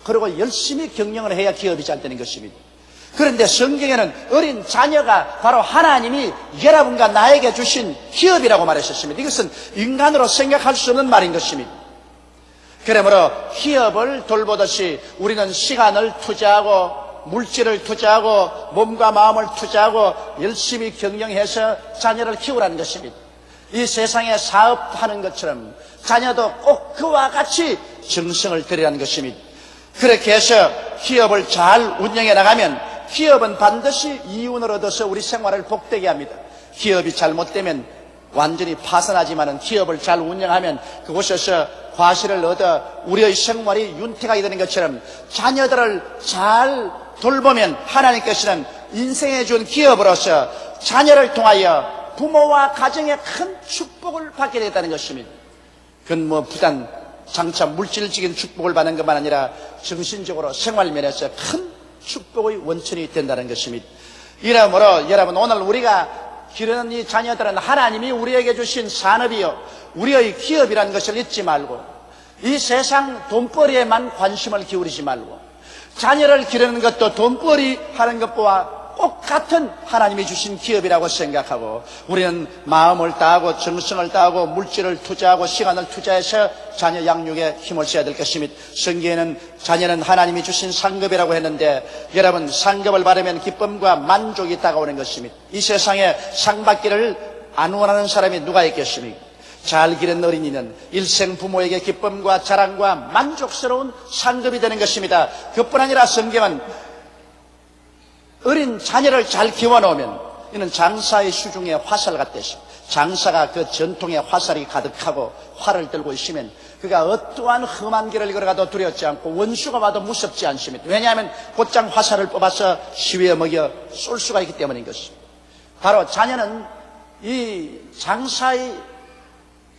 그리고 열심히 경영을 해야 기업이 잘 되는 것입니다. 그런데 성경에는 어린 자녀가 바로 하나님이 여러분과 나에게 주신 기업이라고 말하셨습니다. 이것은 인간으로 생각할 수 없는 말인 것입니다. 그러므로 기업을 돌보듯이 우리는 시간을 투자하고 물질을 투자하고 몸과 마음을 투자하고 열심히 경영해서 자녀를 키우라는 것입니다. 이 세상에 사업하는 것처럼 자녀도 꼭 그와 같이 정성을 들이라는 것입니다. 그렇게 해서 기업을 잘 운영해 나가면 기업은 반드시 이윤을 얻어서 우리 생활을 복되게 합니다. 기업이 잘못되면 완전히 파산하지만 기업을 잘 운영하면 그곳에서 과실을 얻어 우리의 생활이 윤택하게 되는 것처럼 자녀들을 잘 돌보면 하나님께서는 인생에 준 기업으로서 자녀를 통하여 부모와 가정에 큰 축복을 받게 되겠다는 것입니다. 그건 부단 장차 물질적인 축복을 받는 것만 아니라 정신적으로 생활면에서 큰 축복의 원천이 된다는 것입니다. 이러므로 여러분, 오늘 우리가 기르는 이 자녀들은 하나님이 우리에게 주신 산업이요 우리의 기업이라는 것을 잊지 말고 이 세상 돈벌이에만 관심을 기울이지 말고 자녀를 기르는 것도 돈벌이 하는 것과 똑같은 하나님이 주신 기업이라고 생각하고 우리는 마음을 다하고 정성을 다하고 물질을 투자하고 시간을 투자해서 자녀 양육에 힘을 써야 될 것입니다. 성경에는 자녀는 하나님이 주신 상급이라고 했는데 여러분, 상급을 받으면 기쁨과 만족이 다가오는 것입니다. 이 세상에 상 받기를 안 원하는 사람이 누가 있겠습니까? 잘 기른 어린이는 일생 부모에게 기쁨과 자랑과 만족스러운 상급이 되는 것입니다. 그뿐 아니라 성경은 어린 자녀를 잘 키워놓으면 이는 장사의 수중에 화살 같듯이 장사가 그 전통에 화살이 가득하고 활을 들고 있으면 그가 어떠한 험한 길을 걸어가도 두렵지 않고 원수가 와도 무섭지 않습니다. 왜냐하면 곧장 화살을 뽑아서 시위에 먹여 쏠 수가 있기 때문인 것입니다. 바로 자녀는 이 장사의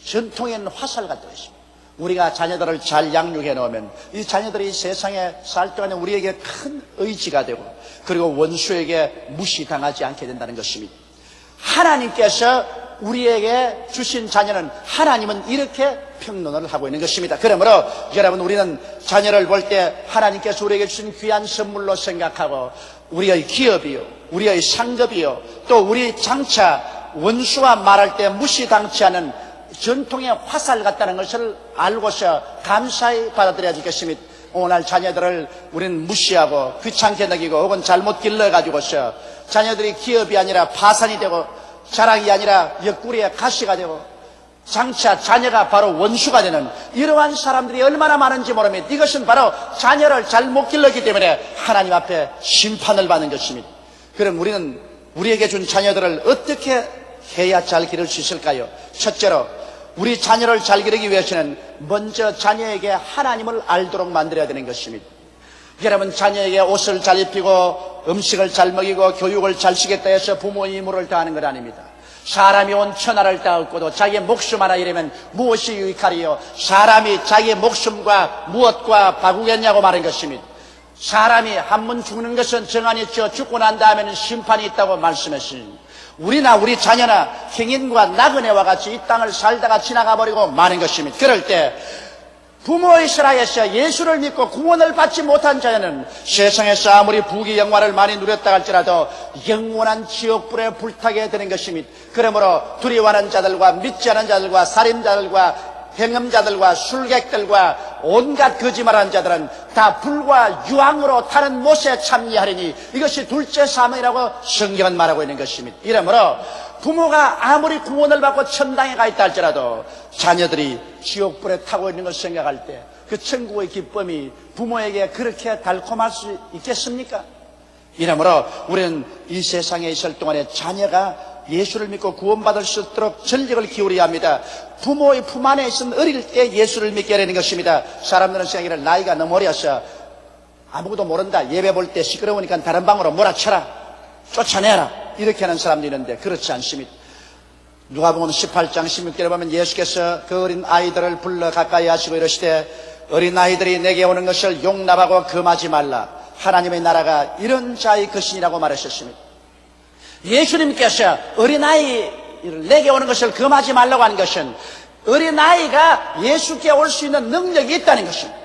전통에 있는 화살 같듯이 우리가 자녀들을 잘 양육해 놓으면 이 자녀들이 세상에 살 동안에 우리에게 큰 의지가 되고 그리고 원수에게 무시당하지 않게 된다는 것입니다. 하나님께서 우리에게 주신 자녀는 하나님은 이렇게 평론을 하고 있는 것입니다. 그러므로 여러분, 우리는 자녀를 볼 때 하나님께서 우리에게 주신 귀한 선물로 생각하고 우리의 기업이요 우리의 상급이요 또 우리 장차 원수와 말할 때 무시당치 않은 전통의 화살 같다는 것을 알고서 감사히 받아들여야 되겠습니다. 오늘 자녀들을 우리는 무시하고 귀찮게 여기고 혹은 잘못 길러가지고서 자녀들이 기업이 아니라 파산이 되고 자랑이 아니라 옆구리에 가시가 되고 장차 자녀가 바로 원수가 되는 이러한 사람들이 얼마나 많은지 모릅니다. 이것은 바로 자녀를 잘못 길렀기 때문에 하나님 앞에 심판을 받는 것입니다. 그럼 우리는 우리에게 준 자녀들을 어떻게 해야 잘 기를 수 있을까요? 첫째로 우리 자녀를 잘 기르기 위해서는 먼저 자녀에게 하나님을 알도록 만들어야 되는 것입니다. 여러분, 자녀에게 옷을 잘 입히고 음식을 잘 먹이고 교육을 잘 시켰다 해서 부모의 의무를 다하는 것 아닙니다. 사람이 온 천하를 다 얻고도 자기의 목숨 하나 잃으면 무엇이 유익하리요? 사람이 자기의 목숨과 무엇과 바꾸겠냐고 말한 것입니다. 사람이 한 번 죽는 것은 정한이 있죠. 죽고 난 다음에는 심판이 있다고 말씀했습니다. 우리나 우리 자녀나 행인과 나그네와 같이 이 땅을 살다가 지나가 버리고 마는 것입니다. 그럴 때 부모의 슬하에서 예수를 믿고 구원을 받지 못한 자녀는 세상에서 아무리 부귀 영화를 많이 누렸다 할지라도 영원한 지옥불에 불타게 되는 것입니다. 그러므로 두려워하는 자들과 믿지 않은 자들과 살인자들과 행음자들과 술객들과 온갖 거짓말하는 자들은 다 불과 유황으로 타는 못에 참여하리니 이것이 둘째 사망이라고 성경은 말하고 있는 것입니다. 이러므로 부모가 아무리 구원을 받고 천당에 가 있다 할지라도 자녀들이 지옥불에 타고 있는 것을 생각할 때 그 천국의 기쁨이 부모에게 그렇게 달콤할 수 있겠습니까? 이러므로 우리는 이 세상에 있을 동안에 자녀가 예수를 믿고 구원받을 수 있도록 전력을 기울여야 합니다. 부모의 품 안에 있은 어릴 때 예수를 믿게 되는 것입니다. 사람들은 생각하기를 나이가 너무 어려서 아무것도 모른다, 예배 볼 때 시끄러우니까 다른 방으로 몰아쳐라, 쫓아내라, 이렇게 하는 사람도 있는데 그렇지 않습니다. 누가복음 18장 16절에 보면 예수께서 그 어린 아이들을 불러 가까이 하시고 이러시되 어린 아이들이 내게 오는 것을 용납하고 금하지 말라. 하나님의 나라가 이런 자의 것이니라고 말하셨습니다. 예수님께서 어린아이를 내게 오는 것을 금하지 말라고 하는 것은 어린아이가 예수께 올 수 있는 능력이 있다는 것입니다.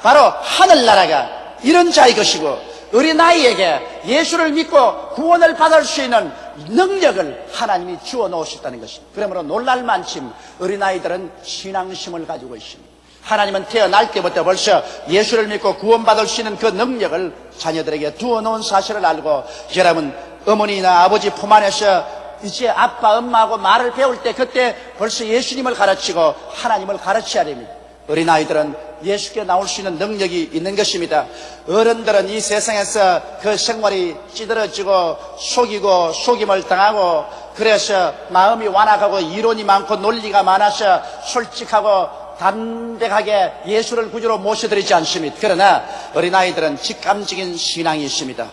바로 하늘나라가 이런 자의 것이고 어린아이에게 예수를 믿고 구원을 받을 수 있는 능력을 하나님이 주어 놓으셨다는 것입니다. 그러므로 놀랄 만큼 어린아이들은 신앙심을 가지고 있습니다. 하나님은 태어날 때부터 벌써 예수를 믿고 구원받을 수 있는 그 능력을 자녀들에게 두어 놓은 사실을 알고 여러분, 어머니나 아버지 품 안에서 이제 아빠, 엄마하고 말을 배울 때 그때 벌써 예수님을 가르치고 하나님을 가르쳐야 됩니다. 어린아이들은 예수께 나올 수 있는 능력이 있는 것입니다. 어른들은 이 세상에서 그 생활이 찌들어지고 속이고 속임을 당하고 그래서 마음이 완악하고 이론이 많고 논리가 많아서 솔직하고 담백하게 예수를 구주로 모셔드리지 않습니다. 그러나 어린아이들은 직감적인 신앙이 있습니다.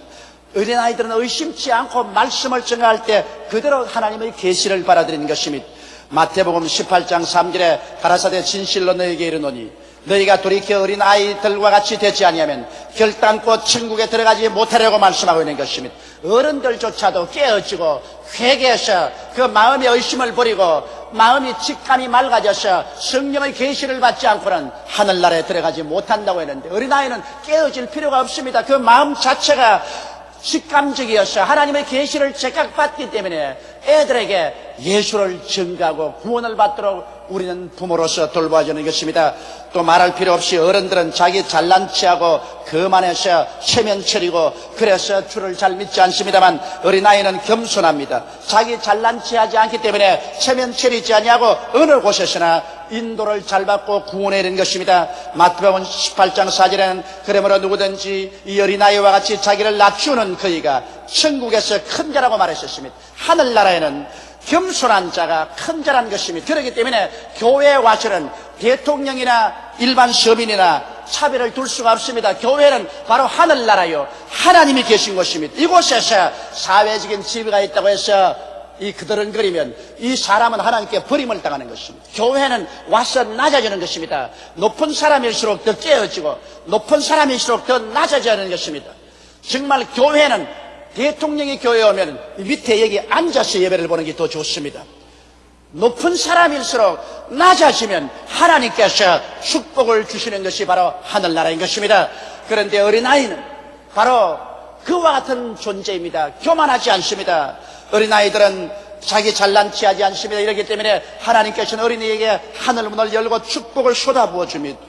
어린아이들은 의심치 않고 말씀을 전할 때 그대로 하나님의 계시를 받아들이는 것입니다. 마태복음 18장 3절에 가라사대 진실로 너희에게 이르노니 너희가 돌이켜 어린아이들과 같이 되지 아니하면 결단코 천국에 들어가지 못하려고 말씀하고 있는 것입니다. 어른들조차도 깨어지고 회개해서 그 마음의 의심을 버리고 마음이 직감이 맑아져서 성령의 계시를 받지 않고는 하늘나라에 들어가지 못한다고 했는데 어린아이는 깨어질 필요가 없습니다. 그 마음 자체가 직감적이어서 하나님의 계시를 제각받기 때문에 애들에게 예수를 증거하고 구원을 받도록 우리는 부모로서 돌봐주는 것입니다. 또 말할 필요 없이 어른들은 자기 잘난 체하고 거만해서 체면처리고 그래서 주를 잘 믿지 않습니다만 어린아이는 겸손합니다. 자기 잘난 체하지 않기 때문에 체면처리지 아니하고 어느 곳에서나 인도를 잘 받고 구원해야 되는 것입니다. 마태복음 18장 4절에는 그러므로 누구든지 이 어린아이와 같이 자기를 낮추는 그이가 천국에서 큰 자라고 말했었습니다. 하늘나라에는 겸손한 자가 큰 자라는 것입니다. 그렇기 때문에 교회에 와서는 대통령이나 일반 서민이나 차별을 둘 수가 없습니다. 교회는 바로 하늘나라요, 하나님이 계신 곳입니다. 이곳에서 사회적인 지위가 있다고 해서 이 그드렁거리면 이 사람은 하나님께 버림을 당하는 것입니다. 교회는 와서 낮아지는 것입니다. 높은 사람일수록 더 깨어지고 높은 사람일수록 더 낮아져야 하는 것입니다. 정말 교회는 대통령이 교회에 오면 밑에 여기 앉아서 예배를 보는 게 더 좋습니다. 높은 사람일수록 낮아지면 하나님께서 축복을 주시는 것이 바로 하늘나라인 것입니다. 그런데 어린아이는 바로 그와 같은 존재입니다. 교만하지 않습니다. 어린아이들은 자기 잘난 체하지 않습니다. 이렇기 때문에 하나님께서는 어린이에게 하늘문을 열고 축복을 쏟아부어 줍니다.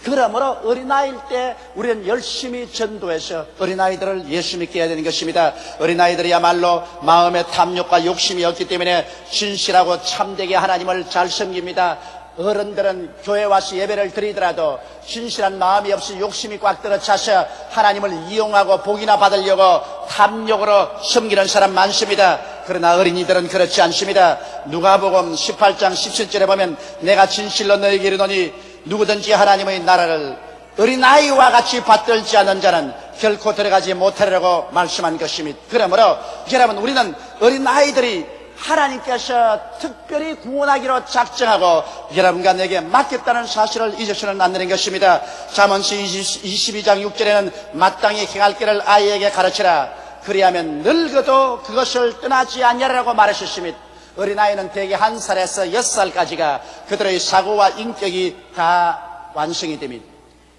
그러므로 어린아이일 때 우리는 열심히 전도해서 어린아이들을 예수 믿게 해야 되는 것입니다. 어린아이들이야말로 마음의 탐욕과 욕심이 없기 때문에 진실하고 참되게 하나님을 잘 섬깁니다. 어른들은 교회 와서 예배를 드리더라도 진실한 마음이 없이 욕심이 꽉 들어차서 하나님을 이용하고 복이나 받으려고 탐욕으로 섬기는 사람 많습니다. 그러나 어린이들은 그렇지 않습니다. 누가복음 18장 17절에 보면 내가 진실로 너에게 이르노니 누구든지 하나님의 나라를 어린아이와 같이 받들지 않는 자는 결코 들어가지 못하리라고 말씀한 것입니다. 그러므로 여러분, 우리는 어린아이들이 하나님께서 특별히 구원하기로 작정하고 여러분과 내게 맡겼다는 사실을 잊어서는 안 되는 것입니다. 잠언서 22장 6절에는 마땅히 행할 길을 아이에게 가르치라. 그리하면 늙어도 그것을 떠나지 아니하리라고 말하셨습니다. 어린아이는 대개 1살에서 6살까지가 그들의 사고와 인격이 다 완성이 됩니다.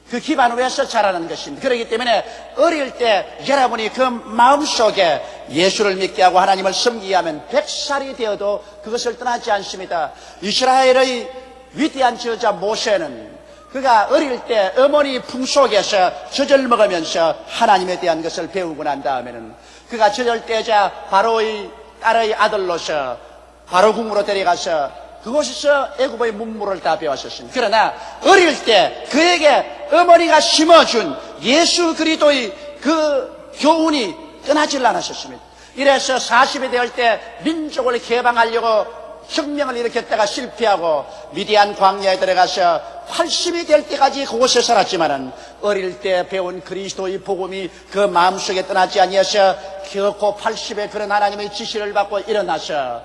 그 기반 위에서 자라는 것입니다. 그렇기 때문에 어릴 때 여러분이 그 마음속에 예수를 믿게 하고 하나님을 섬기게 하면 100살이 되어도 그것을 떠나지 않습니다. 이스라엘의 위대한 지도자 모세는 그가 어릴 때 어머니 품속에서 젖을 먹으면서 하나님에 대한 것을 배우고 난 다음에는 그가 젖을 떼자 바로의 딸의 아들로서 바로 궁으로 데려가서 그곳에서 애굽의 문물을 다 배웠었습니다. 그러나 어릴 때 그에게 어머니가 심어준 예수 그리스도의 그 교훈이 떠나질 않았었습니다. 이래서 40이 될 때 민족을 개방하려고 혁명을 일으켰다가 실패하고 미디안 광야에 들어가서 80이 될 때까지 그곳에 살았지만은 어릴 때 배운 그리스도의 복음이 그 마음속에 떠나지 아니하셔 결코 80에 그런 하나님의 지시를 받고 일어나서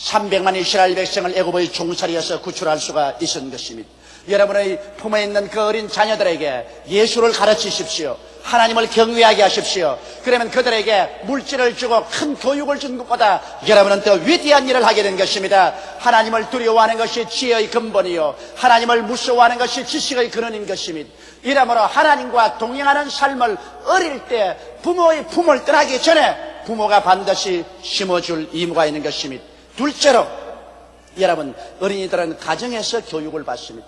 300만 이스라엘 백성을 애굽의 종살이에서 구출할 수가 있었던 것입니다. 여러분의 품에 있는 그 어린 자녀들에게 예수를 가르치십시오. 하나님을 경외하게 하십시오. 그러면 그들에게 물질을 주고 큰 교육을 준 것보다 여러분은 더 위대한 일을 하게 된 것입니다. 하나님을 두려워하는 것이 지혜의 근본이요 하나님을 무서워하는 것이 지식의 근원인 것입니다. 이러므로 하나님과 동행하는 삶을 어릴 때 부모의 품을 떠나기 전에 부모가 반드시 심어줄 의무가 있는 것입니다. 둘째로 여러분, 어린이들은 가정에서 교육을 받습니다.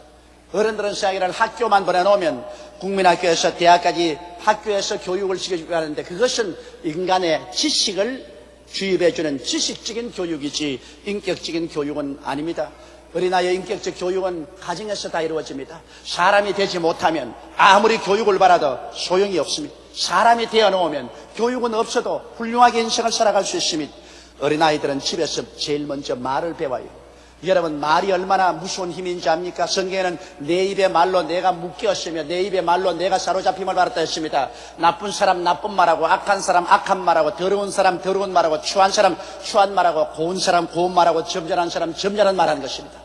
어른들은 생각을 학교만 보내놓으면 국민학교에서 대학까지 학교에서 교육을 시켜주고 하는데 그것은 인간의 지식을 주입해주는 지식적인 교육이지 인격적인 교육은 아닙니다. 어린아이의 인격적 교육은 가정에서 다 이루어집니다. 사람이 되지 못하면 아무리 교육을 받아도 소용이 없습니다. 사람이 되어놓으면 교육은 없어도 훌륭하게 인생을 살아갈 수 있습니다. 어린아이들은 집에서 제일 먼저 말을 배워요. 여러분, 말이 얼마나 무서운 힘인지 압니까? 성경에는 내 입의 말로 내가 묶였으며 내 입의 말로 내가 사로잡힘을 받았다 했습니다. 나쁜 사람 나쁜 말하고 악한 사람 악한 말하고 더러운 사람 더러운 말하고 추한 사람 추한 말하고 고운 사람 고운 말하고 점잖은 사람 점잖은 말하는 것입니다.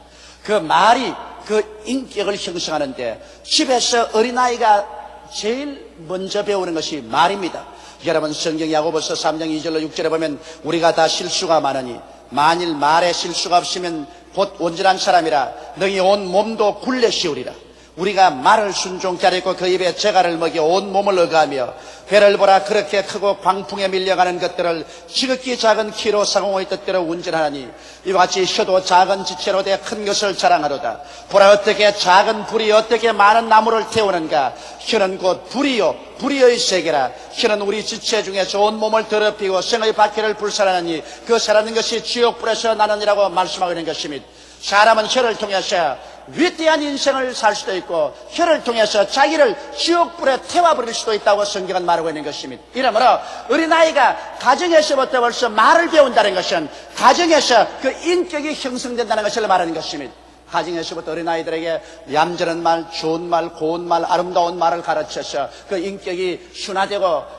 그 말이 그 인격을 형성하는데 집에서 어린아이가 제일 먼저 배우는 것이 말입니다. 여러분, 성경 야고보서 3장 2절로 6절에 보면 우리가 다 실수가 많으니 만일 말에 실수가 없으면 곧 온전한 사람이라 너희 온 몸도 굴레 씌우리라. 우리가 말을 순종케 하려고 그 입에 재갈을 먹여 온 몸을 억하며 배를 보라 그렇게 크고 광풍에 밀려가는 것들을 지극히 작은 키로 상공의 뜻대로 운전하니 이와 같이 혀도 작은 지체로 돼 큰 것을 자랑하로다. 보라 어떻게 작은 불이 어떻게 많은 나무를 태우는가. 혀는 곧 불이요 불의의 세계라. 혀는 우리 지체 중에서 온 몸을 더럽히고 생의 바퀴를 불살하니 그 살아있는 것이 지옥불에서 나느니라고 말씀하고 있는 것입니다. 사람은 혀를 통해서 위대한 인생을 살 수도 있고 혀를 통해서 자기를 지옥불에 태워버릴 수도 있다고 성경은 말하고 있는 것입니다. 이러므로 어린아이가 가정에서부터 벌써 말을 배운다는 것은 가정에서 그 인격이 형성된다는 것을 말하는 것입니다. 가정에서부터 어린아이들에게 얌전한 말, 좋은 말, 고운 말, 아름다운 말을 가르쳐서 그 인격이 순화되고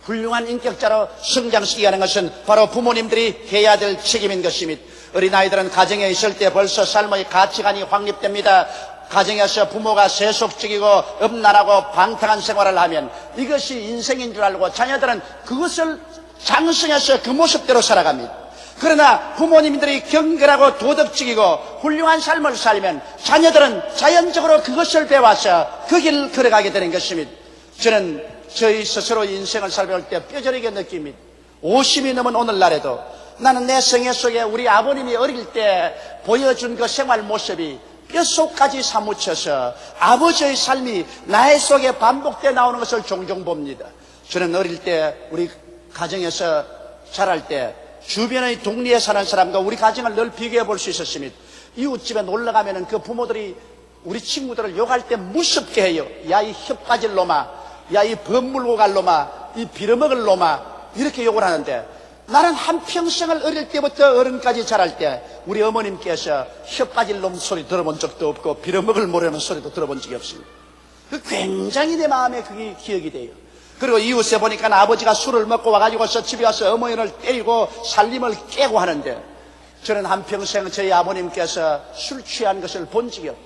훌륭한 인격자로 성장시키게 하는 것은 바로 부모님들이 해야 될 책임인 것입니다. 어린아이들은 가정에 있을 때 벌써 삶의 가치관이 확립됩니다. 가정에서 부모가 세속적이고 음란하고 방탕한 생활을 하면 이것이 인생인 줄 알고 자녀들은 그것을 장성해서 그 모습대로 살아갑니다. 그러나 부모님들이 경건하고 도덕적이고 훌륭한 삶을 살면 자녀들은 자연적으로 그것을 배워서 그 길을 걸어가게 되는 것입니다. 저는 저희 스스로 인생을 살펴볼 때 뼈저리게 느낍니다. 50이 넘은 오늘날에도 나는 내 생애 속에 우리 아버님이 어릴 때 보여준 그 생활 모습이 뼛속까지 사무쳐서 아버지의 삶이 나의 속에 반복되어 나오는 것을 종종 봅니다. 저는 어릴 때 우리 가정에서 자랄 때 주변의 동리에 사는 사람과 우리 가정을 늘 비교해 볼 수 있었습니다. 이웃집에 놀러 가면은 그 부모들이 우리 친구들을 욕할 때 무섭게 해요. 야, 이 혓바질 놈아, 야, 이 범 물고 갈 놈아, 이 빌어먹을 놈아, 이렇게 욕을 하는데 나는 한평생을 어릴 때부터 어른까지 자랄 때 우리 어머님께서 혓바질 놈 소리 들어본 적도 없고 빌어먹을 모르는 소리도 들어본 적이 없습니다. 굉장히 내 마음에 그게 기억이 돼요. 그리고 이웃에 보니까 아버지가 술을 먹고 와가지고서 집에 와서 어머니를 때리고 살림을 깨고 하는데 저는 한평생 저희 아버님께서 술 취한 것을 본 적이 없고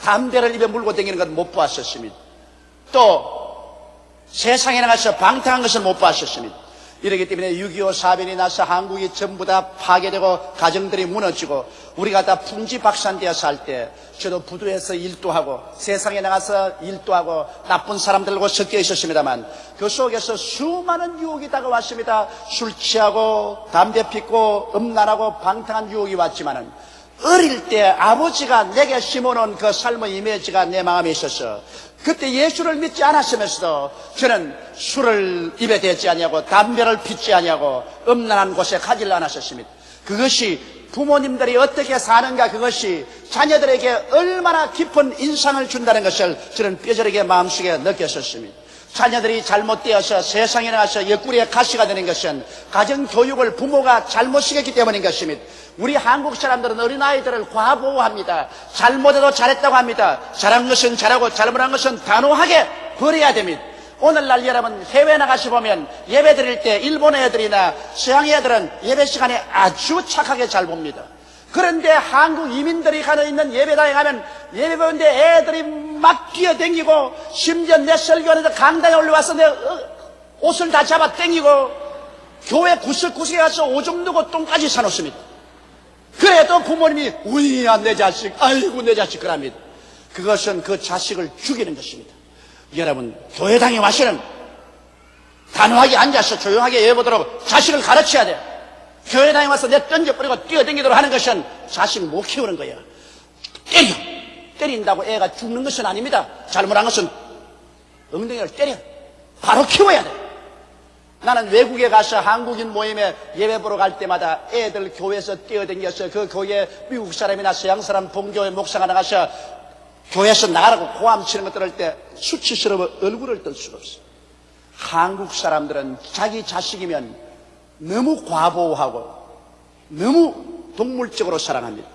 담배를 입에 물고 다니는 건 못 보았었습니다. 또 세상에 나가서 방탕한 것을 못 보았었습니다. 이러기 때문에 6.25 사변이 나서 한국이 전부 다 파괴되고 가정들이 무너지고 우리가 다 풍지박산되어 살 때 저도 부두에서 일도 하고 세상에 나가서 일도 하고 나쁜 사람들과 섞여 있었습니다만 그 속에서 수많은 유혹이 다가왔습니다. 술 취하고 담배 피고 음란하고 방탕한 유혹이 왔지만은 어릴 때 아버지가 내게 심어놓은 그 삶의 이미지가 내 마음에 있어서 그때 예수를 믿지 않았으면서도 저는 술을 입에 대지 아니하고 담배를 피지 아니하고 음란한 곳에 가지를 않았었습니다. 그것이 부모님들이 어떻게 사는가, 그것이 자녀들에게 얼마나 깊은 인상을 준다는 것을 저는 뼈저리게 마음속에 느꼈었습니다. 자녀들이 잘못되어서 세상에 나가서 옆구리에 가시가 되는 것은 가정교육을 부모가 잘못 시켰기 때문인 것입니다. 우리 한국 사람들은 어린아이들을 과보호합니다. 잘못해도 잘했다고 합니다. 잘한 것은 잘하고 잘못한 것은 단호하게 버려야 됩니다. 오늘날 여러분 해외 나가서 보면 예배 드릴 때 일본 애들이나 서양 애들은 예배 시간에 아주 착하게 잘 봅니다. 그런데 한국 이민들이 가는 있는 예배당에 가면 예배 보는데 애들이 막 뛰어댕기고 심지어 내 설교하는데 강당에 올라와서 내 옷을 다 잡아 당기고 교회 구석구석에 가서 오줌 누고 똥까지 사놓습니다. 그래도 부모님이 우이야 내 자식, 아이고 내 자식 그럽니다. 그것은 그 자식을 죽이는 것입니다. 여러분 교회당에 와서는 단호하게 앉아서 조용하게 예배 보도록 자식을 가르쳐야 돼. 교회당에 와서 내 던져버리고 뛰어댕기도록 하는 것은 자식 못 키우는 거야. 때린다고 애가 죽는 것은 아닙니다. 잘못한 것은 엉덩이를 때려 바로 키워야 돼. 나는 외국에 가서 한국인 모임에 예배 보러 갈 때마다 애들 교회에서 뛰어댕겨서 그 교회 미국 사람이나 서양 사람 본교회 목사가 나가서 교회에서 나가라고 고함 치는 것 들을 때 수치스러워 얼굴을 뜰 수가 없어. 한국 사람들은 자기 자식이면 너무 과보호하고 너무 동물적으로 사랑합니다.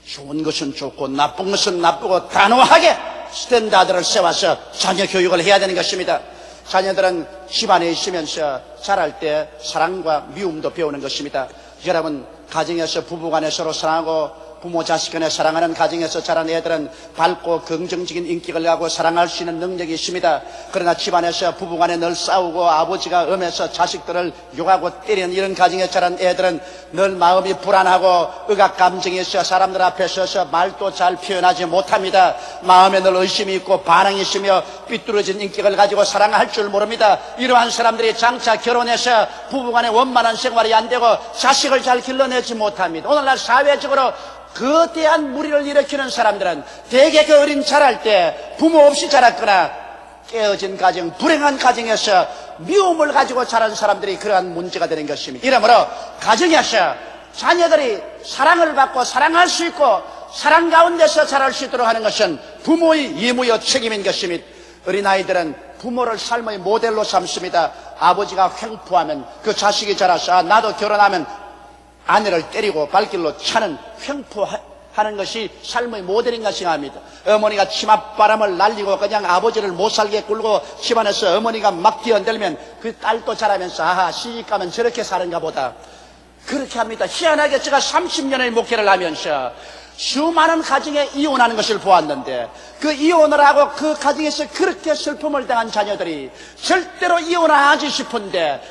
좋은 것은 좋고 나쁜 것은 나쁘고 단호하게 스탠다드를 세워서 자녀 교육을 해야 되는 것입니다. 자녀들은 집안에 있으면서 자랄 때 사랑과 미움도 배우는 것입니다. 여러분 가정에서 부부간에 서로 사랑하고 부모 자식 간에 사랑하는 가정에서 자란 애들은 밝고 긍정적인 인격을 가지고 사랑할 수 있는 능력이 있습니다. 그러나 집안에서 부부간에 늘 싸우고 아버지가 엄해서 자식들을 욕하고 때리는 이런 가정에 자란 애들은 늘 마음이 불안하고 억압 감정이 있어 사람들 앞에 서서 말도 잘 표현하지 못합니다. 마음에 늘 의심이 있고 반항이 있으며 삐뚤어진 인격을 가지고 사랑할 줄 모릅니다. 이러한 사람들이 장차 결혼해서 부부간에 원만한 생활이 안 되고 자식을 잘 길러내지 못합니다. 오늘날 사회적으로 거대한 무리를 일으키는 사람들은 대개 그 어린 자랄 때 부모 없이 자랐거나 깨어진 가정, 불행한 가정에서 미움을 가지고 자란 사람들이 그러한 문제가 되는 것입니다. 이러므로 가정에서 자녀들이 사랑을 받고 사랑할 수 있고 사랑 가운데서 자랄 수 있도록 하는 것은 부모의義務요 책임인 것입니다. 어린아이들은 부모를 삶의 모델로 삼습니다. 아버지가 횡포하면 그 자식이 자라서 나도 결혼하면 아내를 때리고 발길로 차는 횡포하는 것이 삶의 모델인가 생각합니다. 어머니가 치맛바람을 날리고 그냥 아버지를 못 살게 굴고 집안에서 어머니가 막 뛰어들면 그 딸도 자라면서 아하 시집가면 저렇게 사는가 보다 그렇게 합니다. 희한하게 제가 30년의 목회를 하면서 수많은 가정에 이혼하는 것을 보았는데 그 이혼을 하고 그 가정에서 그렇게 슬픔을 당한 자녀들이 절대로 이혼하지 싶은데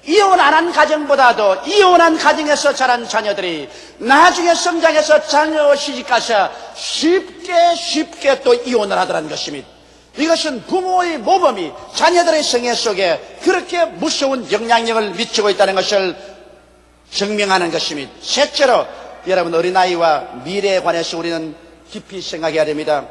이혼 안 한 가정보다도 이혼한 가정에서 자란 자녀들이 나중에 성장해서 자녀 시집가서 쉽게 또 이혼을 하더라는 것입니다. 이것은 부모의 모범이 자녀들의 생애 속에 그렇게 무서운 영향력을 미치고 있다는 것을 증명하는 것입니다. 셋째로 여러분 어린아이와 미래에 관해서 우리는 깊이 생각해야 됩니다.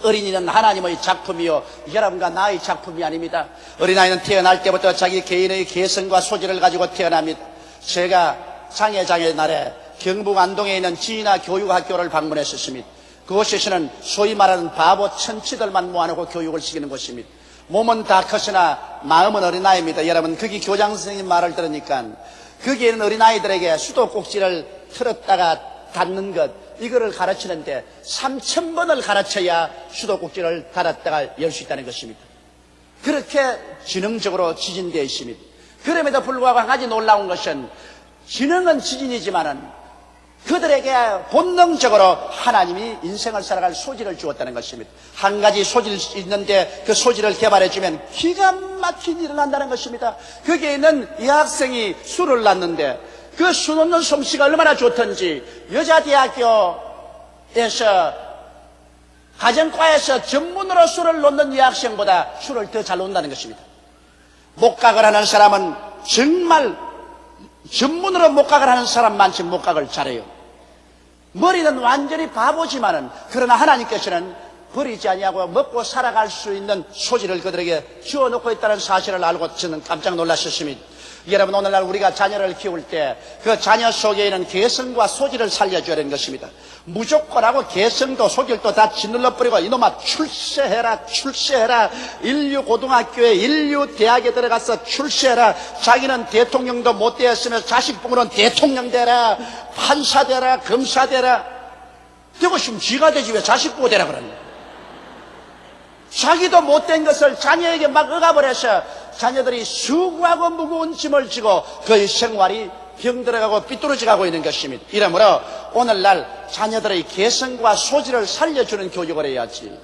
어린이는 하나님의 작품이요 여러분과 나의 작품이 아닙니다. 어린아이는 태어날 때부터 자기 개인의 개성과 소질을 가지고 태어납니다. 제가 장애장의 날에 경북 안동에 있는 지인아 교육학교를 방문했었습니다. 그곳에서는 소위 말하는 바보 천치들만 모아놓고 교육을 시키는 곳입니다. 몸은 다 컸으나 마음은 어린아이입니다. 여러분, 거기 교장 선생님 말을 들으니까 거기에 있는 어린아이들에게 수도꼭지를 틀었다가 닫는 것, 이거를 가르치는데 3,000번을 가르쳐야 수도꼭지를 닫았다가 열 수 있다는 것입니다. 그렇게 지능적으로 지진되어 있습니다. 그럼에도 불구하고 한 가지 놀라운 것은 지능은 지진이지만은 그들에게 본능적으로 하나님이 인생을 살아갈 소질을 주었다는 것입니다. 한 가지 소질이 있는데 그 소질을 개발해주면 기가 막힌 일을 한다는 것입니다. 거기에 있는 이 학생이 술을 놨는데 그 수 놓는 솜씨가 얼마나 좋던지 여자대학교에서 가정과에서 전문으로 술을 놓는 이 학생보다 술을 더 잘 놓는다는 것입니다. 목각을 하는 사람은 정말 전문으로 목각을 하는 사람만치 목각을 잘해요. 머리는 완전히 바보지만은 그러나 하나님께서는 버리지 아니하고 먹고 살아갈 수 있는 소질을 그들에게 주어놓고 있다는 사실을 알고 저는 깜짝 놀랐었습니다. 여러분, 오늘날 우리가 자녀를 키울 때 그 자녀 속에 있는 개성과 소질을 살려줘야 되는 것입니다. 무조건하고 개성도 소질도 다 짓눌러버리고 이놈아 출세해라 출세해라, 인류 고등학교에 인류 대학에 들어가서 출세해라, 자기는 대통령도 못 되었으면서 자식 보고는 대통령 되라, 판사 되라, 검사 되라. 되고 싶으면 쥐가 되지 왜 자식 보고 되라 그러냐. 자기도 못된 것을 자녀에게 막 억압을해서 자녀들이 수고하고 무거운 짐을 지고 그의 생활이 병들어가고 삐뚤어져가고 있는 것입니다. 이러므로 오늘날 자녀들의 개성과 소질을 살려주는 교육을 해야지,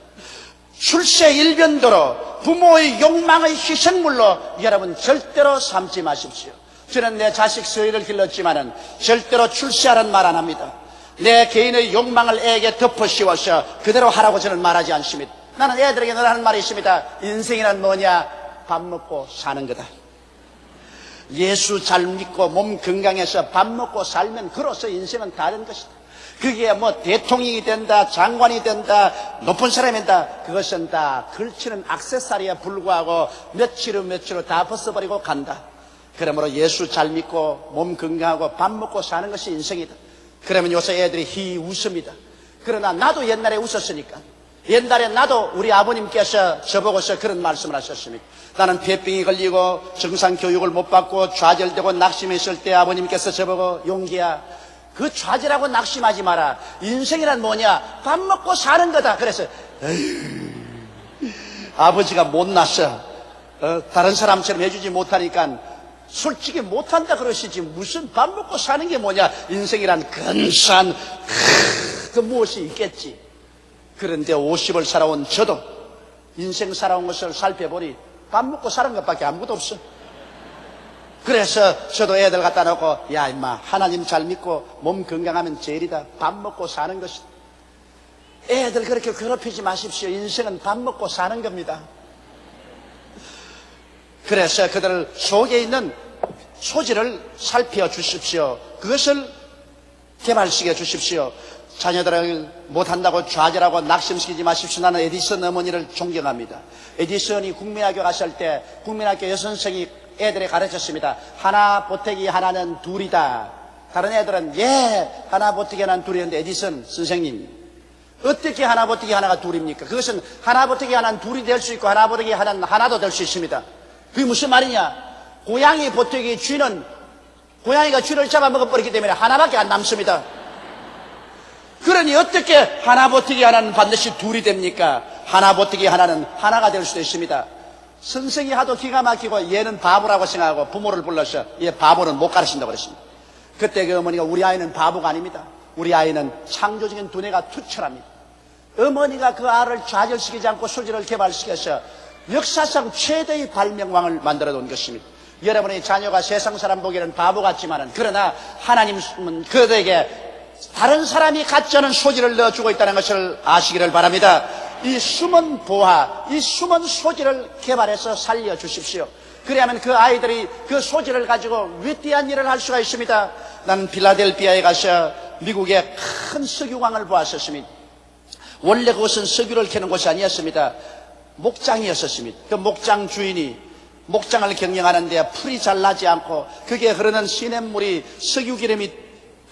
출세 일변도로 부모의 욕망의 희생물로 여러분 절대로 삼지 마십시오. 저는 내 자식 서희를 길렀지만은 절대로 출세하라는 말 안 합니다. 내 개인의 욕망을 애에게 덮어 씌워서 그대로 하라고 저는 말하지 않습니다. 나는 애들에게 늘 하는 말이 있습니다. 인생이란 뭐냐? 밥 먹고 사는 거다. 예수 잘 믿고 몸 건강해서 밥 먹고 살면 그로서 인생은 다른 것이다. 그게 뭐 대통령이 된다, 장관이 된다, 높은 사람이 된다, 그것은 다 걸치는 액세서리에 불과하고 며칠 후 다 벗어버리고 간다. 그러므로 예수 잘 믿고 몸 건강하고 밥 먹고 사는 것이 인생이다. 그러면 요새 애들이 히 웃습니다. 그러나 나도 옛날에 웃었으니까. 옛날에 나도 우리 아버님께서 저보고서 그런 말씀을 하셨습니다. 나는 폐병이 걸리고 정상 교육을 못 받고 좌절되고 낙심했을 때 아버님께서 저보고 용기야, 그 좌절하고 낙심하지 마라. 인생이란 뭐냐? 밥 먹고 사는 거다. 그래서 아버지가 못났어. 다른 사람처럼 해주지 못하니까 솔직히 못한다 그러시지 무슨 밥 먹고 사는 게 뭐냐? 인생이란 근사한 그 무엇이 있겠지. 그런데 50을 살아온 저도 인생 살아온 것을 살펴보니 밥 먹고 사는 것밖에 아무것도 없어. 그래서 저도 애들 갖다 놓고 야 임마, 하나님 잘 믿고 몸 건강하면 제일이다. 밥 먹고 사는 것이다. 애들 그렇게 괴롭히지 마십시오. 인생은 밥 먹고 사는 겁니다. 그래서 그들 속에 있는 소질을 살펴주십시오. 그것을 개발시켜 주십시오. 자녀들을 못한다고 좌절하고 낙심시키지 마십시오. 나는 에디슨 어머니를 존경합니다. 에디슨이 국민학교 갔을 때 국민학교 여선생이 애들에 가르쳤습니다. 하나 보태기 하나는 둘이다. 다른 애들은 하나 보태기 하나는 둘이었는데 에디슨 선생님, 어떻게 하나 보태기 하나가 둘입니까? 그것은 하나 보태기 하나는 둘이 될 수 있고 하나 보태기 하나는 하나도 될 수 있습니다. 그게 무슨 말이냐? 고양이 보태기 쥐는 고양이가 쥐를 잡아먹어버리기 때문에 하나밖에 안 남습니다. 그러니 어떻게 하나 보태기 하나는 반드시 둘이 됩니까? 하나 보태기 하나는 하나가 될 수도 있습니다. 선생이 하도 기가 막히고 얘는 바보라고 생각하고 부모를 불러서 얘 바보는 못 가르친다고 그랬습니다. 그때 그 어머니가 우리 아이는 바보가 아닙니다. 우리 아이는 창조적인 두뇌가 투철합니다. 어머니가 그 아를 좌절시키지 않고 소질을 개발시켜서 역사상 최대의 발명왕을 만들어 놓은 것입니다. 여러분의 자녀가 세상 사람 보기에는 바보 같지만은 그러나 하나님은 그들에게 다른 사람이 갖지 않은 소질을 넣어주고 있다는 것을 아시기를 바랍니다. 이 숨은 보화, 이 숨은 소질을 개발해서 살려주십시오. 그래야만 그 아이들이 그 소질을 가지고 위대한 일을 할 수가 있습니다. 나는 필라델피아에 가서 미국의 큰 석유광을 보았었습니다. 원래 그것은 석유를 캐는 곳이 아니었습니다. 목장이었습니다. 그 목장 주인이 목장을 경영하는데 풀이 잘 나지 않고 그게 흐르는 시냇물이 석유기름이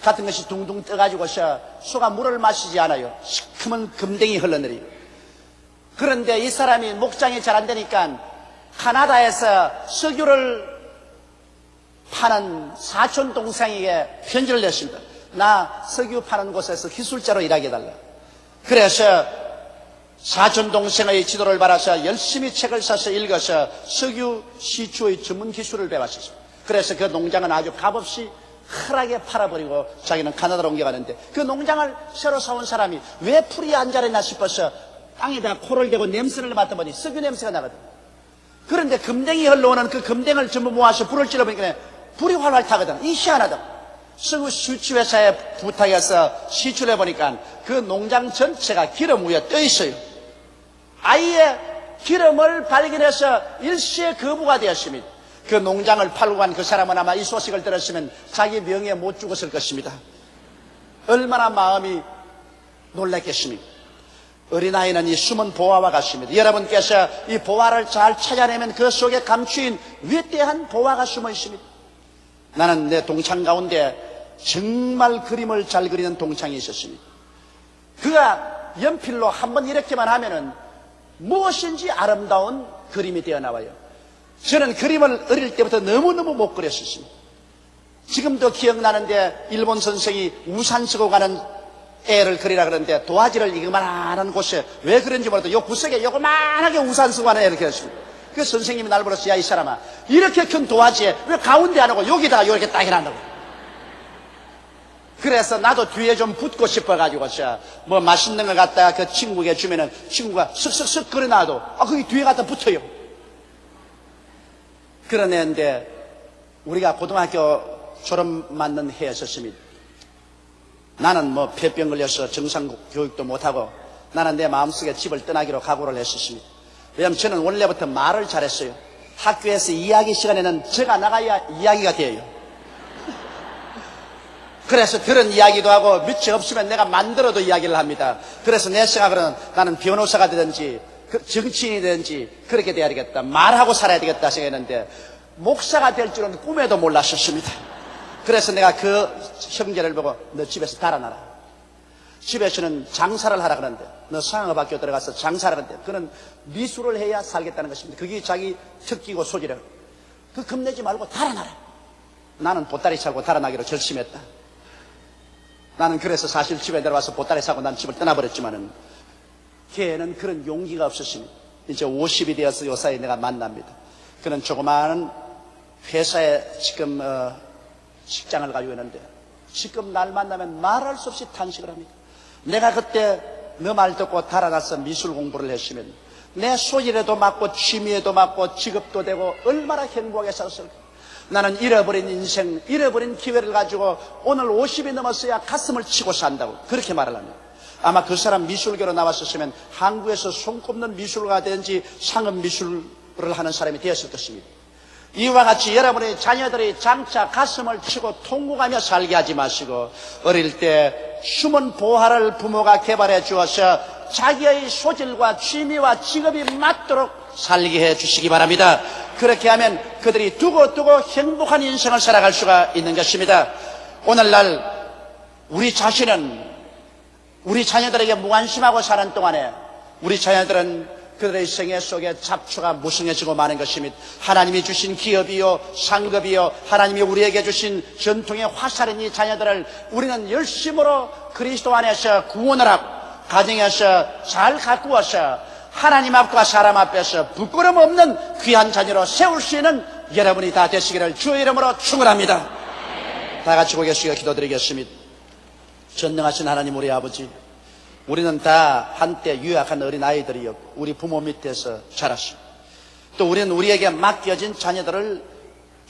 같은 것이 둥둥 떠가지고서 소가 물을 마시지 않아요. 시커먼 금댕이 흘러내려요. 그런데 이 사람이 목장이 잘 안 되니까 카나다에서 석유를 파는 사촌 동생에게 편지를 냈습니다. 나 석유 파는 곳에서 기술자로 일하게 해달라. 그래서 사촌 동생의 지도를 받아서 열심히 책을 사서 읽어서 석유 시추의 전문 기술을 배웠습니다. 그래서 그 농장은 아주 값없이 흔하게 팔아버리고 자기는 카나다로 옮겨가는데 그 농장을 새로 사온 사람이 왜 풀이 안 자랐나 싶어서 땅에다 코를 대고 냄새를 맡아보니 석유 냄새가 나거든. 그런데 금댕이 흘러오는 그 금댕을 전부 모아서 불을 찔러보니까 불이 활활 타거든. 이 희한하다. 석유 수취회사에 부탁해서 시추를 해보니까 그 농장 전체가 기름 위에 떠 있어요. 아예 기름을 발견해서 일시에 거부가 되었습니다. 그 농장을 팔고 간 그 사람은 아마 이 소식을 들었으면 자기 명예에 못 죽었을 것입니다. 얼마나 마음이 놀랐겠습니까? 어린아이는 이 숨은 보화와 같습니다. 여러분께서 이 보화를 잘 찾아내면 그 속에 감추인 위대한 보화가 숨어 있습니다. 나는 내 동창 가운데 정말 그림을 잘 그리는 동창이 있었습니다. 그가 연필로 한번 이렇게만 하면은 무엇인지 아름다운 그림이 되어 나와요. 저는 그림을 어릴 때부터 너무너무 못 그렸었습니다. 지금도 기억나는데 일본 선생이 우산 쓰고 가는 애를 그리라 그러는데 도화지를 이거만한 곳에 왜 그런지 몰라도 요 구석에 요거만하게 우산 쓰고 가는 애를 그렸습니다. 그 선생님이 날 불러서 야 이 사람아 이렇게 큰 도화지에 왜 가운데 안 하고 여기다가 이렇게 딱 해놨다고. 그래서 나도 뒤에 좀 붙고 싶어가지고 뭐 맛있는 걸 갖다가 그 친구에게 주면은 친구가 쓱쓱쓱 그려놔도 거기 뒤에 갖다 붙어요. 그런 애인데 우리가 고등학교 졸업 맞는 해였었습니다. 나는 뭐 폐병 걸려서 정상 교육도 못하고 나는 내 마음속에 집을 떠나기로 각오를 했었습니다. 왜냐하면 저는 원래부터 말을 잘했어요. 학교에서 이야기 시간에는 제가 나가야 이야기가 돼요. 그래서 들은 이야기도 하고 밑이 없으면 내가 만들어도 이야기를 합니다. 그래서 내 생각으로는 나는 변호사가 되든지 정치인이 되든지 그렇게 돼야 되겠다. 말하고 살아야 되겠다 생각했는데 목사가 될 줄은 꿈에도 몰랐었습니다. 그래서 내가 그 형제를 보고 너 집에서 달아나라. 집에서는 장사를 하라 그러는데 너 상업학교 들어가서 장사를 하는데 그는 미술을 해야 살겠다는 것입니다. 그게 자기 특기고 소질이라고. 그 겁내지 말고 달아나라. 나는 보따리 차고 달아나기로 결심했다. 나는 그래서 사실 집에 들어와서 보따리 사고 난 집을 떠나버렸지만은 걔는 그런 용기가 없었습니다. 이제 50이 되어서 요 사이에 내가 만납니다. 그는 조그마한 회사에 지금 직장을 가지고 있는데 지금 날 만나면 말할 수 없이 탄식을 합니다. 내가 그때 너 말 듣고 달아나서 미술 공부를 했으면 내 소질에도 맞고 취미에도 맞고 직업도 되고 얼마나 행복하게 살았을까. 나는 잃어버린 인생, 잃어버린 기회를 가지고 오늘 50이 넘었어야 가슴을 치고 산다고 그렇게 말을 합니다. 아마 그 사람 미술계로 나왔었으면 한국에서 손꼽는 미술가가 되든지 상업 미술을 하는 사람이 되었을 것입니다. 이와 같이 여러분의 자녀들이 장차 가슴을 치고 통곡하며 살게 하지 마시고 어릴 때 숨은 보화를 부모가 개발해 주어서 자기의 소질과 취미와 직업이 맞도록 살게 해 주시기 바랍니다. 그렇게 하면 그들이 두고두고 행복한 인생을 살아갈 수가 있는 것입니다. 오늘날 우리 자신은 우리 자녀들에게 무관심하고 사는 동안에 우리 자녀들은 그들의 생애 속에 잡초가 무성해지고 마는 것입니다. 하나님이 주신 기업이요 상급이요 하나님이 우리에게 주신 전통의 화살인 이 자녀들을 우리는 열심으로 그리스도 안에서 구원을 하고 가정에서 잘 가꾸어서 하나님 앞과 사람 앞에서 부끄럼 없는 귀한 자녀로 세울 수 있는 여러분이 다 되시기를 주의 이름으로 축원합니다. 다 같이 고개 숙여 기도드리겠습니다. 전능하신 하나님 우리 아버지, 우리는 다 한때 유약한 어린아이들이었고 우리 부모 밑에서 자랐습니다. 또 우리는 우리에게 맡겨진 자녀들을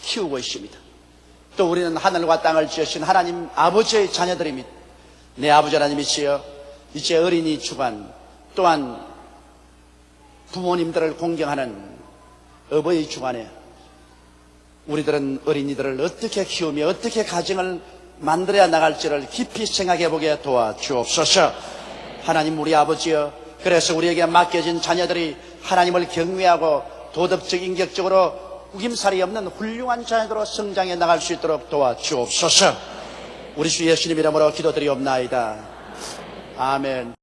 키우고 있습니다. 또 우리는 하늘과 땅을 지으신 하나님 아버지의 자녀들입니다. 내 아버지 하나님이시여, 이제 어린이 주간 또한 부모님들을 공경하는 어버이 주간에 우리들은 어린이들을 어떻게 키우며 어떻게 가정을 만들어야 나갈지를 깊이 생각해 보게 도와주옵소서. 하나님 우리 아버지여, 그래서 우리에게 맡겨진 자녀들이 하나님을 경외하고 도덕적 인격적으로 우김살이 없는 훌륭한 자녀로 성장해 나갈 수 있도록 도와주옵소서. 우리 주 예수님 이름으로 기도드리옵나이다. 아멘.